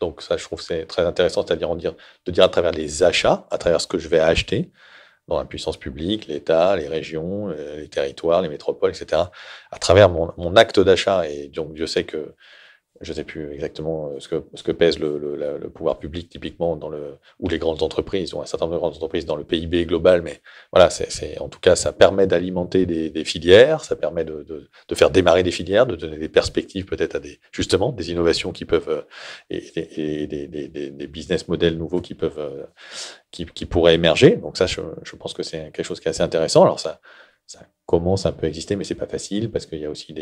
Donc ça, je trouve que c'est très intéressant, c'est-à-dire de dire à travers les achats, à travers ce que je vais acheter, dans la puissance publique, l'État, les régions, les territoires, les métropoles, etc., à travers mon acte d'achat. Et donc, Dieu sait que je ne sais plus exactement ce que pèse le pouvoir public typiquement ou les grandes entreprises, ou un certain nombre de grandes entreprises dans le PIB global, mais voilà, en tout cas, ça permet d'alimenter des filières, ça permet de faire démarrer des filières, de donner des perspectives peut-être justement, des innovations qui peuvent, et des business models nouveaux qui peuvent, qui pourraient émerger. Donc ça, je pense que c'est quelque chose qui est assez intéressant. Alors ça commence un peu à exister, mais c'est pas facile parce qu'il y a aussi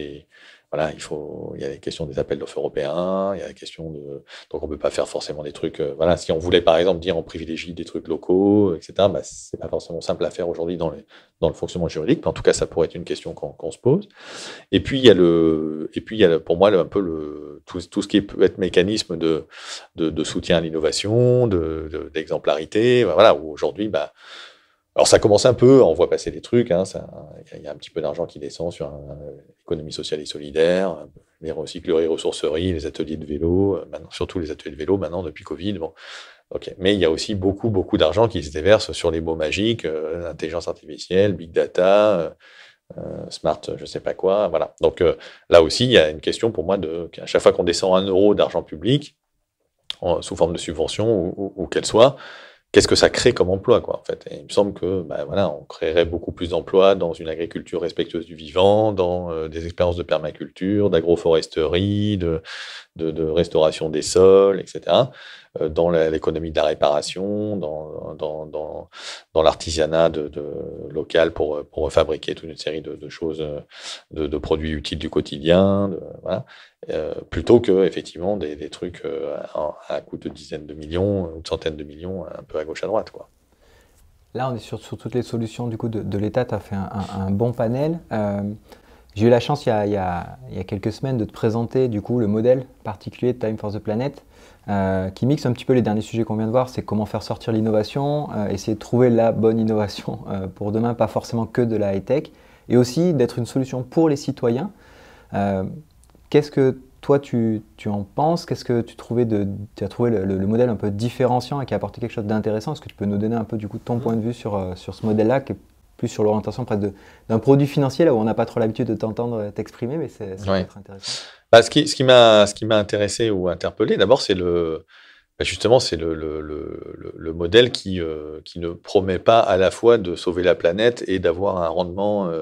voilà, il y a les questions des appels d'offres européens, il y a la question donc on peut pas faire forcément des trucs, voilà, si on voulait par exemple dire on privilégie des trucs locaux, etc., bah, c'est pas forcément simple à faire aujourd'hui dans le fonctionnement juridique, mais en tout cas, ça pourrait être une question qu'on se pose. Et puis, il y a pour moi, un peu tout ce qui peut être mécanisme de soutien à l'innovation, d'exemplarité, voilà, où aujourd'hui, bah, alors ça commence un peu, on voit passer des trucs, hein, il y a un petit peu d'argent qui descend sur l'économie sociale et solidaire, les recycleries, ressourceries, les ateliers de vélo, maintenant, surtout les ateliers de vélo maintenant depuis Covid. Bon, ok. Mais il y a aussi beaucoup, beaucoup d'argent qui se déverse sur les mots magiques, intelligence artificielle, big data, smart, je sais pas quoi, voilà. Donc là aussi, il y a une question pour moi qu'à chaque fois qu'on descend 1 € d'argent public, sous forme de subvention ou qu'elle soit, qu'est-ce que ça crée comme emploi, quoi, en fait. Et il me semble que, bah, voilà, on créerait beaucoup plus d'emplois dans une agriculture respectueuse du vivant, dans des expériences de permaculture, d'agroforesterie, de restauration des sols, etc., dans l'économie de la réparation, dans l'artisanat local pour fabriquer toute une série de choses, de produits utiles du quotidien, voilà. Plutôt que effectivement des trucs à coût de dizaines de millions ou de centaines de millions un peu à gauche à droite, quoi. Là, on est sur toutes les solutions du coup de l'État. Tu as fait un bon panel. J'ai eu la chance il y a quelques semaines de te présenter du coup le modèle particulier de Time for the Planet qui mixe un petit peu les derniers sujets qu'on vient de voir. C'est comment faire sortir l'innovation, essayer de trouver la bonne innovation pour demain, pas forcément que de la high-tech, et aussi d'être une solution pour les citoyens. Qu'est-ce que toi tu en penses? Qu'est-ce que tu as trouvé le modèle un peu différenciant et qui a apporté quelque chose d'intéressant? Est-ce que tu peux nous donner un peu du coup ton point de vue sur ce modèle-là, qui est plus sur l'orientation presque d'un produit financier, là où on n'a pas trop l'habitude de t'entendre t'exprimer, mais ça peut être intéressant. Bah, ce qui m'a intéressé ou interpellé, d'abord, c'est justement, c'est le modèle qui ne promet pas à la fois de sauver la planète et d'avoir un rendement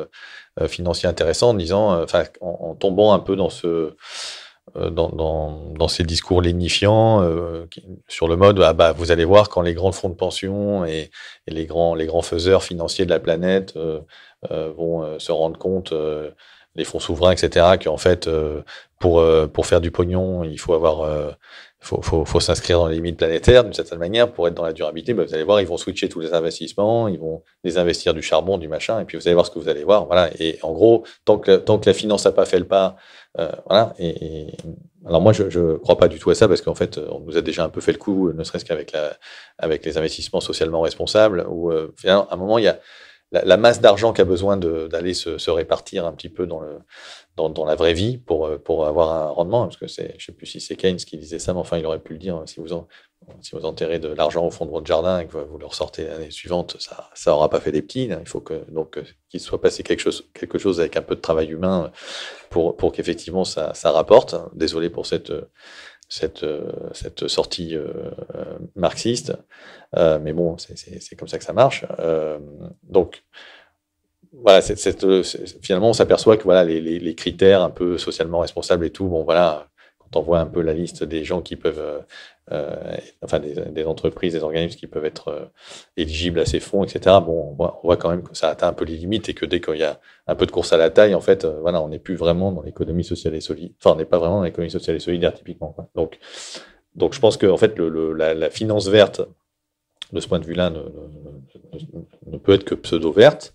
financier intéressant, en disant, en tombant un peu dans ces discours lénifiants sur le mode vous allez voir quand les grands fonds de pension et les grands faiseurs financiers de la planète vont se rendre compte, les fonds souverains, etc., qu'en fait pour faire du pognon il faut s'inscrire dans les limites planétaires d'une certaine manière pour être dans la durabilité. Vous allez voir, ils vont switcher tous les investissements, ils vont désinvestir du charbon, du machin, et puis vous allez voir ce que vous allez voir. Voilà. Et en gros, tant que la finance n'a pas fait le pas, voilà. Alors moi, je crois pas du tout à ça parce qu'en fait, on nous a déjà un peu fait le coup, ne serait-ce qu'avec les investissements socialement responsables, où finalement, à un moment, il y a la masse d'argent qui a besoin d'aller se répartir un petit peu dans la vraie vie pour avoir un rendement, parce que je sais plus si c'est Keynes qui disait ça, mais enfin il aurait pu le dire, si vous enterrez de l'argent au fond de votre jardin et que vous le ressortez l'année suivante, ça aura pas fait des petits, hein. Il faut qu'il soit passé quelque chose avec un peu de travail humain pour qu'effectivement ça rapporte. Désolé pour cette sortie marxiste, mais bon, c'est comme ça que ça marche. Donc voilà, finalement, on s'aperçoit que voilà les critères un peu socialement responsables et tout. Bon voilà, quand on voit un peu la liste des gens qui peuvent, des entreprises, des organismes qui peuvent être éligibles à ces fonds, etc. Bon, on voit quand même que ça atteint un peu les limites et que dès qu'il y a un peu de course à la taille, en fait, voilà, on n'est plus vraiment dans l'économie sociale et solidaire. Enfin, on n'est pas vraiment dans l'économie sociale et solidaire typiquement, quoi. Donc, je pense que en fait, la finance verte, de ce point de vue-là, ne peut être que pseudo-verte.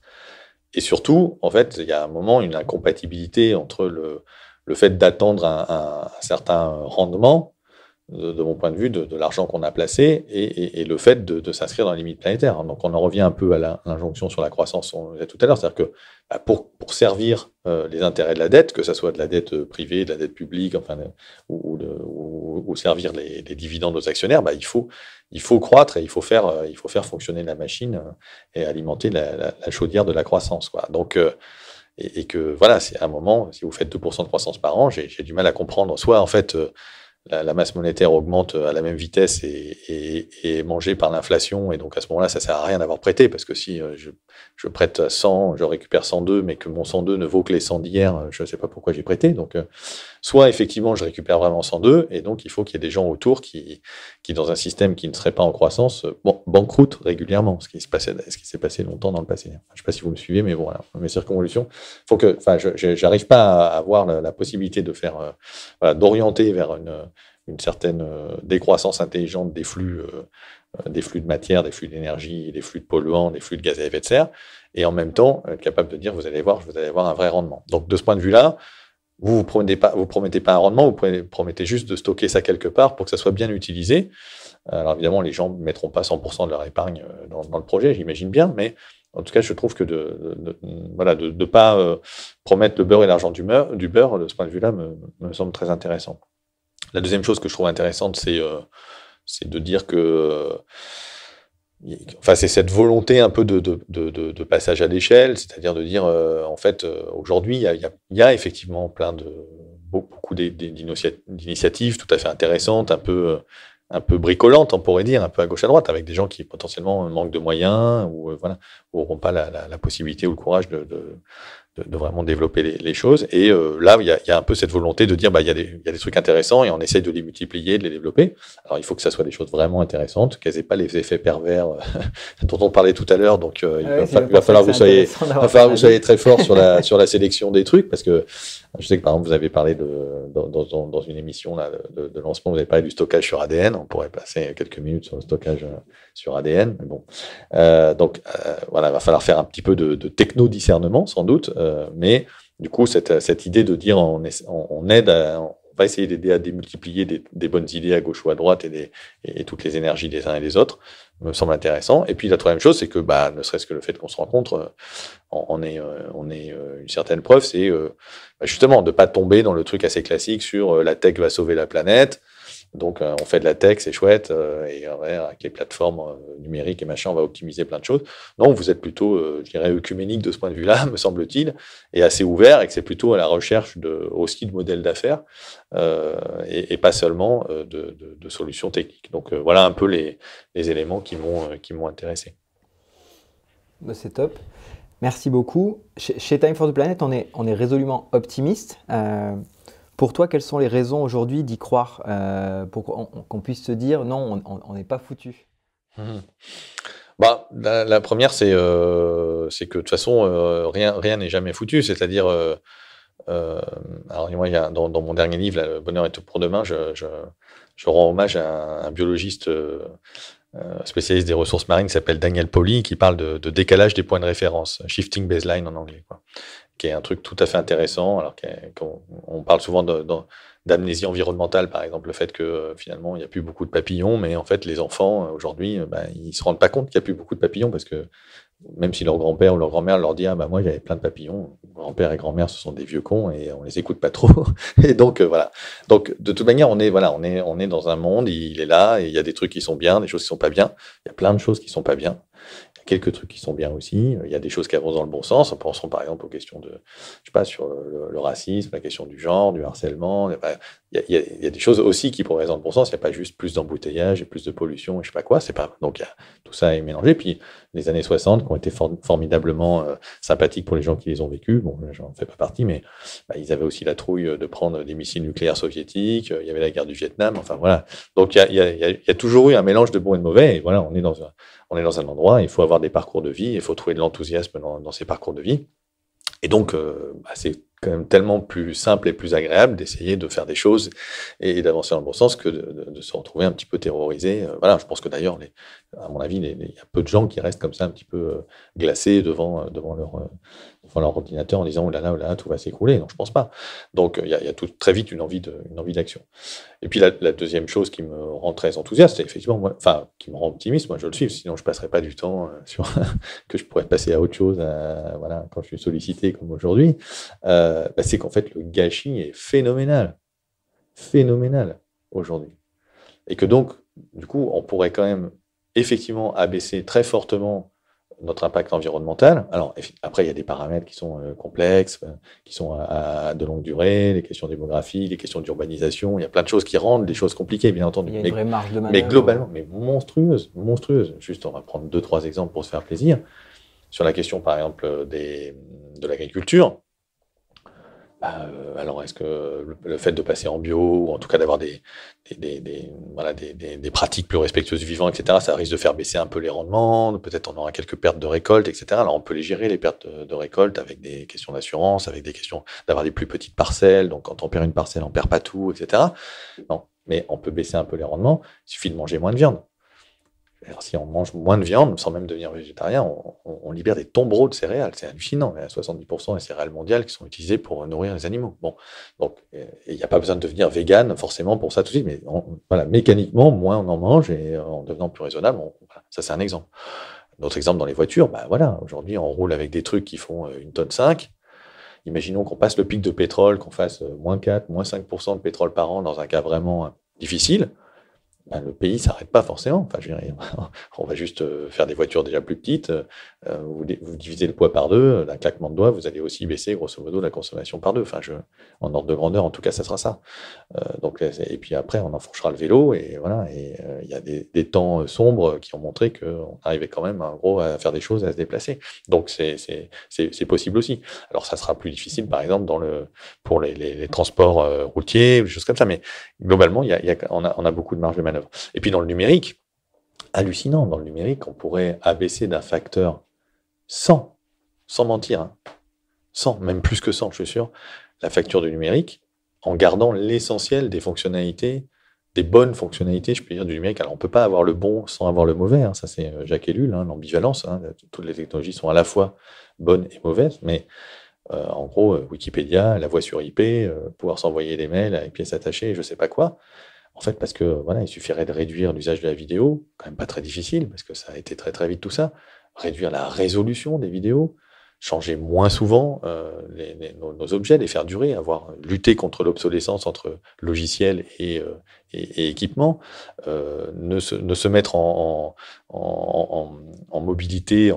Et surtout, en fait, il y a un moment une incompatibilité entre le fait d'attendre un certain rendement, de mon point de vue, de l'argent qu'on a placé et le fait de s'inscrire dans la limite planétaire. Donc, on en revient un peu à l'injonction sur la croissance, on le disait tout à l'heure. C'est-à-dire que pour servir les intérêts de la dette, que ce soit de la dette privée, de la dette publique, enfin, ou servir les dividendes aux actionnaires, il faut croître et il faut faire fonctionner la machine et alimenter la chaudière de la croissance, quoi. Donc, et que voilà, c'est à un moment, si vous faites 2% de croissance par an, j'ai du mal à comprendre. Soit, en fait, la masse monétaire augmente à la même vitesse et est mangée par l'inflation. Et donc, à ce moment-là, ça ne sert à rien d'avoir prêté. Parce que si je prête 100, je récupère 102, mais que mon 102 ne vaut que les 100 d'hier, je ne sais pas pourquoi j'ai prêté. Donc, soit, effectivement, je récupère vraiment 102. Et donc, il faut qu'il y ait des gens autour qui, dans un système qui ne serait pas en croissance, banqueroutent régulièrement. Ce qui s'est passé longtemps dans le passé. Je ne sais pas si vous me suivez, mais bon, voilà, mes circonvolutions. Je n'arrive pas à avoir la possibilité de faire, d'orienter vers une certaine décroissance intelligente des flux de matière, des flux d'énergie, des flux de polluants, des flux de gaz à effet de serre, et en même temps être capable de dire vous allez voir un vrai rendement. Donc de ce point de vue-là, vous promettez pas un rendement, vous promettez juste de stocker ça quelque part pour que ça soit bien utilisé. Alors évidemment, les gens ne mettront pas 100% de leur épargne dans le projet, j'imagine bien, mais en tout cas, je trouve que de pas promettre le beurre et l'argent du beurre, de ce point de vue-là, me semble très intéressant. La deuxième chose que je trouve intéressante, c'est de dire que, c'est cette volonté un peu de passage à l'échelle, c'est-à-dire de dire, en fait, aujourd'hui, il y a effectivement beaucoup d'initiatives tout à fait intéressantes, un peu bricolantes, on pourrait dire, un peu à gauche à droite, avec des gens qui potentiellement manquent de moyens ou n'auront pas la possibilité ou le courage de vraiment développer les choses. Et là, il y a un peu cette volonté de dire, il y a des trucs intéressants et on essaye de les multiplier, de les développer. Alors, il faut que ça soit des choses vraiment intéressantes, qu'elles n'aient pas les effets pervers dont on parlait tout à l'heure. Donc, il va falloir que vous soyez très fort sur la sélection des trucs, parce que je sais que, par exemple, vous avez parlé dans une émission là, de lancement, vous avez parlé du stockage sur ADN. On pourrait passer quelques minutes sur le stockage sur ADN. Mais bon. Voilà, il va falloir faire un petit peu de techno-discernement, sans doute. Mais du coup, cette idée de dire on va essayer d'aider à démultiplier des bonnes idées à gauche ou à droite et toutes les énergies des uns et des autres me semble intéressant. Et puis la troisième chose, c'est que ne serait-ce que le fait qu'on se rencontre, on est une certaine preuve, c'est justement de ne pas tomber dans le truc assez classique sur la tech va sauver la planète. Donc, on fait de la tech, c'est chouette, et avec les plateformes numériques et machin, on va optimiser plein de choses. Non, vous êtes plutôt, je dirais, œcuménique de ce point de vue-là, me semble-t-il, et assez ouvert, et que c'est plutôt à la recherche aussi de modèles d'affaires, et pas seulement de solutions techniques. Donc, voilà un peu les éléments qui m'ont intéressé. C'est top. Merci beaucoup. Chez Time for the Planet, on est résolument optimiste. Pour toi, quelles sont les raisons aujourd'hui d'y croire pour qu'on puisse se dire non, on n'est pas foutu? La première, c'est que de toute façon, rien n'est jamais foutu. C'est-à-dire, alors moi, dans mon dernier livre, là, Le bonheur est pour demain, je rends hommage à un biologiste spécialiste des ressources marines qui s'appelle Daniel Pauly, qui parle de décalage des points de référence, shifting baseline en anglais, quoi, qui est un truc tout à fait intéressant. Alors qu'on parle souvent d'amnésie environnementale, par exemple, le fait que finalement il n'y a plus beaucoup de papillons, mais en fait les enfants aujourd'hui, ils se rendent pas compte qu'il n'y a plus beaucoup de papillons, parce que même si leur grand-père ou leur grand-mère leur dit moi j'avais plein de papillons, grand-père et grand-mère ce sont des vieux cons et on les écoute pas trop. Et donc voilà. Donc de toute manière on est dans un monde, il est là, et il y a des trucs qui sont bien, des choses qui sont pas bien. Il y a plein de choses qui sont pas bien. Quelques trucs qui sont bien aussi. Il y a des choses qui avancent dans le bon sens. Pensons par exemple aux questions sur le racisme, la question du genre, du harcèlement. Il y a des choses aussi qui pourraient être dans le bon sens. Il n'y a pas juste plus d'embouteillage et plus de pollution et je sais pas quoi. Donc tout ça est mélangé. Puis les années 60 qui ont été formidablement sympathiques pour les gens qui les ont vécues. Bon, j'en fais pas partie, mais ils avaient aussi la trouille de prendre des missiles nucléaires soviétiques. Il y avait la guerre du Vietnam. Enfin voilà. Donc il y a toujours eu un mélange de bon et de mauvais. Et voilà, on est dans un endroit, il faut avoir des parcours de vie, il faut trouver de l'enthousiasme dans ces parcours de vie. Et donc, c'est quand même tellement plus simple et plus agréable d'essayer de faire des choses et d'avancer dans le bon sens que de se retrouver un petit peu terrorisé. Voilà, je pense que d'ailleurs, à mon avis, il y a peu de gens qui restent comme ça un petit peu glacés devant leur ordinateur en disant oh là, tout va s'écrouler. Non, je pense pas. Donc, il y a très vite une envie d'action. Et puis, la deuxième chose qui me rend très enthousiaste, c'est effectivement, qui me rend optimiste, moi je le suis, sinon je passerai pas du temps sur que je pourrais passer à autre chose, voilà, quand je suis sollicité comme aujourd'hui, c'est qu'en fait, le gâchis est phénoménal aujourd'hui. Et que donc, du coup, on pourrait quand même effectivement abaisser très fortement notre impact environnemental. Alors, après, il y a des paramètres qui sont complexes, qui sont à de longue durée, les questions démographiques, les questions d'urbanisation. Il y a plein de choses qui rendent les choses compliquées, bien entendu. Il y a une vraie marge de manœuvre. Mais globalement, mais monstrueuse. Juste, on va prendre 2-3 exemples pour se faire plaisir. Sur la question, par exemple, de l'agriculture, alors, est-ce que le fait de passer en bio, ou en tout cas d'avoir des pratiques plus respectueuses du vivant, etc., ça risque de faire baisser un peu les rendements, peut-être on aura quelques pertes de récolte, etc. Alors, on peut les gérer, les pertes de récolte, avec des questions d'assurance, avec des questions d'avoir des plus petites parcelles, donc quand on perd une parcelle, on perd pas tout, etc. Non, mais on peut baisser un peu les rendements, il suffit de manger moins de viande. Alors, si on mange moins de viande, sans même devenir végétarien, on libère des tombereaux de céréales. C'est hallucinant. Il y a 70% des céréales mondiales qui sont utilisées pour nourrir les animaux. Bon, donc il n'y a pas besoin de devenir vegan forcément pour ça tout de suite, mais voilà, mécaniquement, moins on en mange et en devenant plus raisonnable, voilà, ça c'est un exemple. Notre exemple dans les voitures, voilà, aujourd'hui on roule avec des trucs qui font 1,5 tonne. Imaginons qu'on passe le pic de pétrole, qu'on fasse -4, -5% de pétrole par an dans un cas vraiment difficile. Le pays s'arrête pas forcément. Enfin, je veux dire, on va juste faire des voitures déjà plus petites. Vous divisez le poids par 2, d'un claquement de doigts, vous allez aussi baisser grosso modo la consommation par 2. Enfin, en ordre de grandeur, en tout cas, ça sera ça. Et puis après, on enfourchera le vélo et voilà. Et il y a des temps sombres qui ont montré qu'on arrivait quand même, en gros, à faire des choses, à se déplacer. Donc c'est possible aussi. Alors ça sera plus difficile, par exemple, pour les transports routiers, des choses comme ça. Mais globalement, on a beaucoup de marge de manœuvre. Et puis dans le numérique, hallucinant, dans le numérique, on pourrait abaisser d'un facteur 100, sans mentir, hein, 100, même plus que 100, je suis sûr, la facture du numérique, en gardant l'essentiel des fonctionnalités, des bonnes fonctionnalités, je peux dire, du numérique. Alors on ne peut pas avoir le bon sans avoir le mauvais, hein, ça c'est Jacques Ellul, hein, l'ambivalence, hein, toutes les technologies sont à la fois bonnes et mauvaises, mais en gros, Wikipédia, la voix sur IP, pouvoir s'envoyer des mails avec pièces attachées, je ne sais pas quoi. En fait, parce que voilà, il suffirait de réduire l'usage de la vidéo, quand même pas très difficile, parce que ça a été très très vite tout ça, réduire la résolution des vidéos, changer moins souvent nos objets, les faire durer, lutter contre l'obsolescence entre logiciels et équipements, ne se mettre en mobilité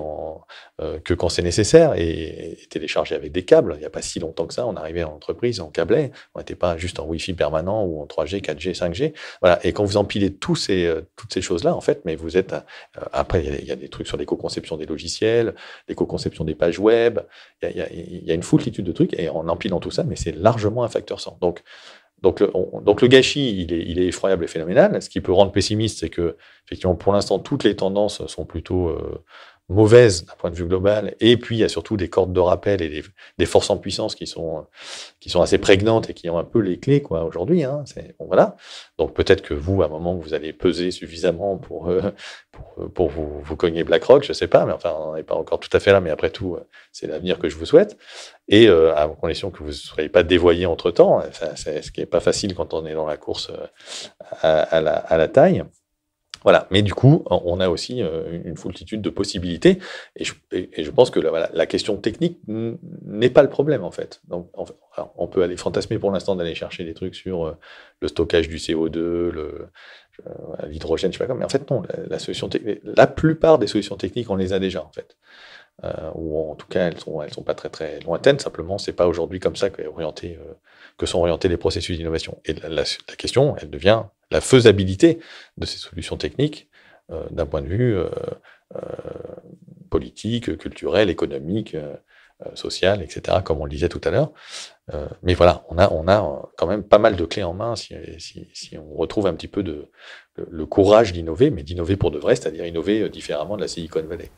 que quand c'est nécessaire et télécharger avec des câbles. Il n'y a pas si longtemps que ça, on arrivait en entreprise, on câblait, on n'était pas juste en Wi-Fi permanent ou en 3G, 4G, 5G. Voilà. Et quand vous empilez toutes ces choses-là, en fait, mais vous êtes... après, il y a des trucs sur l'éco-conception des logiciels, l'éco-conception des pages web, il y a une foultitude de trucs, et en empilant tout ça, mais c'est largement un facteur 100. Donc le gâchis, il est effroyable et phénoménal. Ce qui peut rendre pessimiste, c'est que, effectivement, pour l'instant, toutes les tendances sont plutôt mauvaises d'un point de vue global. Et puis, il y a surtout des cordes de rappel et des forces en puissance qui sont assez prégnantes et qui ont un peu les clés, quoi, aujourd'hui. Hein. Bon, voilà. Donc, peut-être que vous, à un moment, vous allez peser suffisamment pour vous cogner BlackRock, je sais pas, mais enfin, on n'est pas encore tout à fait là, mais après tout, c'est l'avenir que je vous souhaite. Et à condition que vous ne soyez pas dévoyé entre-temps, c'est ce qui n'est pas facile quand on est dans la course à la taille. Voilà, mais du coup, on a aussi une foultitude de possibilités, et je pense que la question technique n'est pas le problème, en fait. Donc, alors, on peut aller fantasmer pour l'instant d'aller chercher des trucs sur le stockage du CO2, l'hydrogène, je sais pas quoi, mais en fait, non, la plupart des solutions techniques, on les a déjà, en fait. Ou en tout cas, elles sont pas très très lointaines, simplement, c'est pas aujourd'hui comme ça que sont orientés les processus d'innovation. Et la question, elle devient la faisabilité de ces solutions techniques d'un point de vue politique, culturel, économique, social, etc., comme on le disait tout à l'heure. Mais voilà, on a quand même pas mal de clés en main si on retrouve un petit peu le courage d'innover, mais d'innover pour de vrai, c'est-à-dire innover différemment de la Silicon Valley.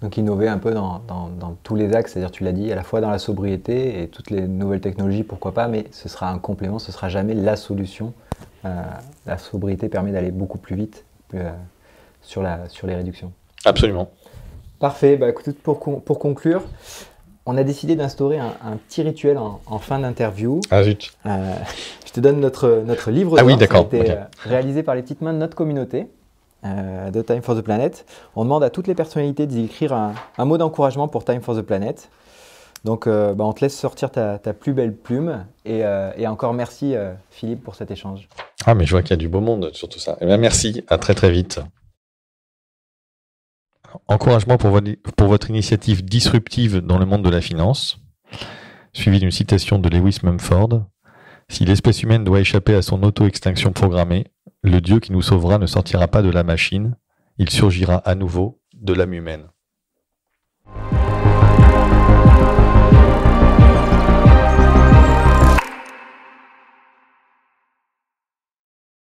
Donc innover un peu dans tous les axes, c'est-à-dire tu l'as dit, à la fois dans la sobriété et toutes les nouvelles technologies, pourquoi pas, mais ce sera un complément, ce sera jamais la solution. La sobriété permet d'aller beaucoup plus vite sur les réductions. Absolument. Parfait, bah, écoute, pour conclure, on a décidé d'instaurer un petit rituel en fin d'interview. Ah zut. Je te donne notre livre. Ah oui, d'accord. Ça a été réalisé par les petites mains de notre communauté de Time for the Planet. On demande à toutes les personnalités d'écrire un mot d'encouragement pour Time for the Planet. Donc, on te laisse sortir ta plus belle plume. Et encore merci, Philippe, pour cet échange. Ah, mais je vois qu'il y a du beau monde sur tout ça. Eh bien, merci. À très, très vite. Encouragement pour votre initiative disruptive dans le monde de la finance, suivi d'une citation de Lewis Mumford. Si l'espèce humaine doit échapper à son auto-extinction programmée, le Dieu qui nous sauvera ne sortira pas de la machine, il surgira à nouveau de l'âme humaine.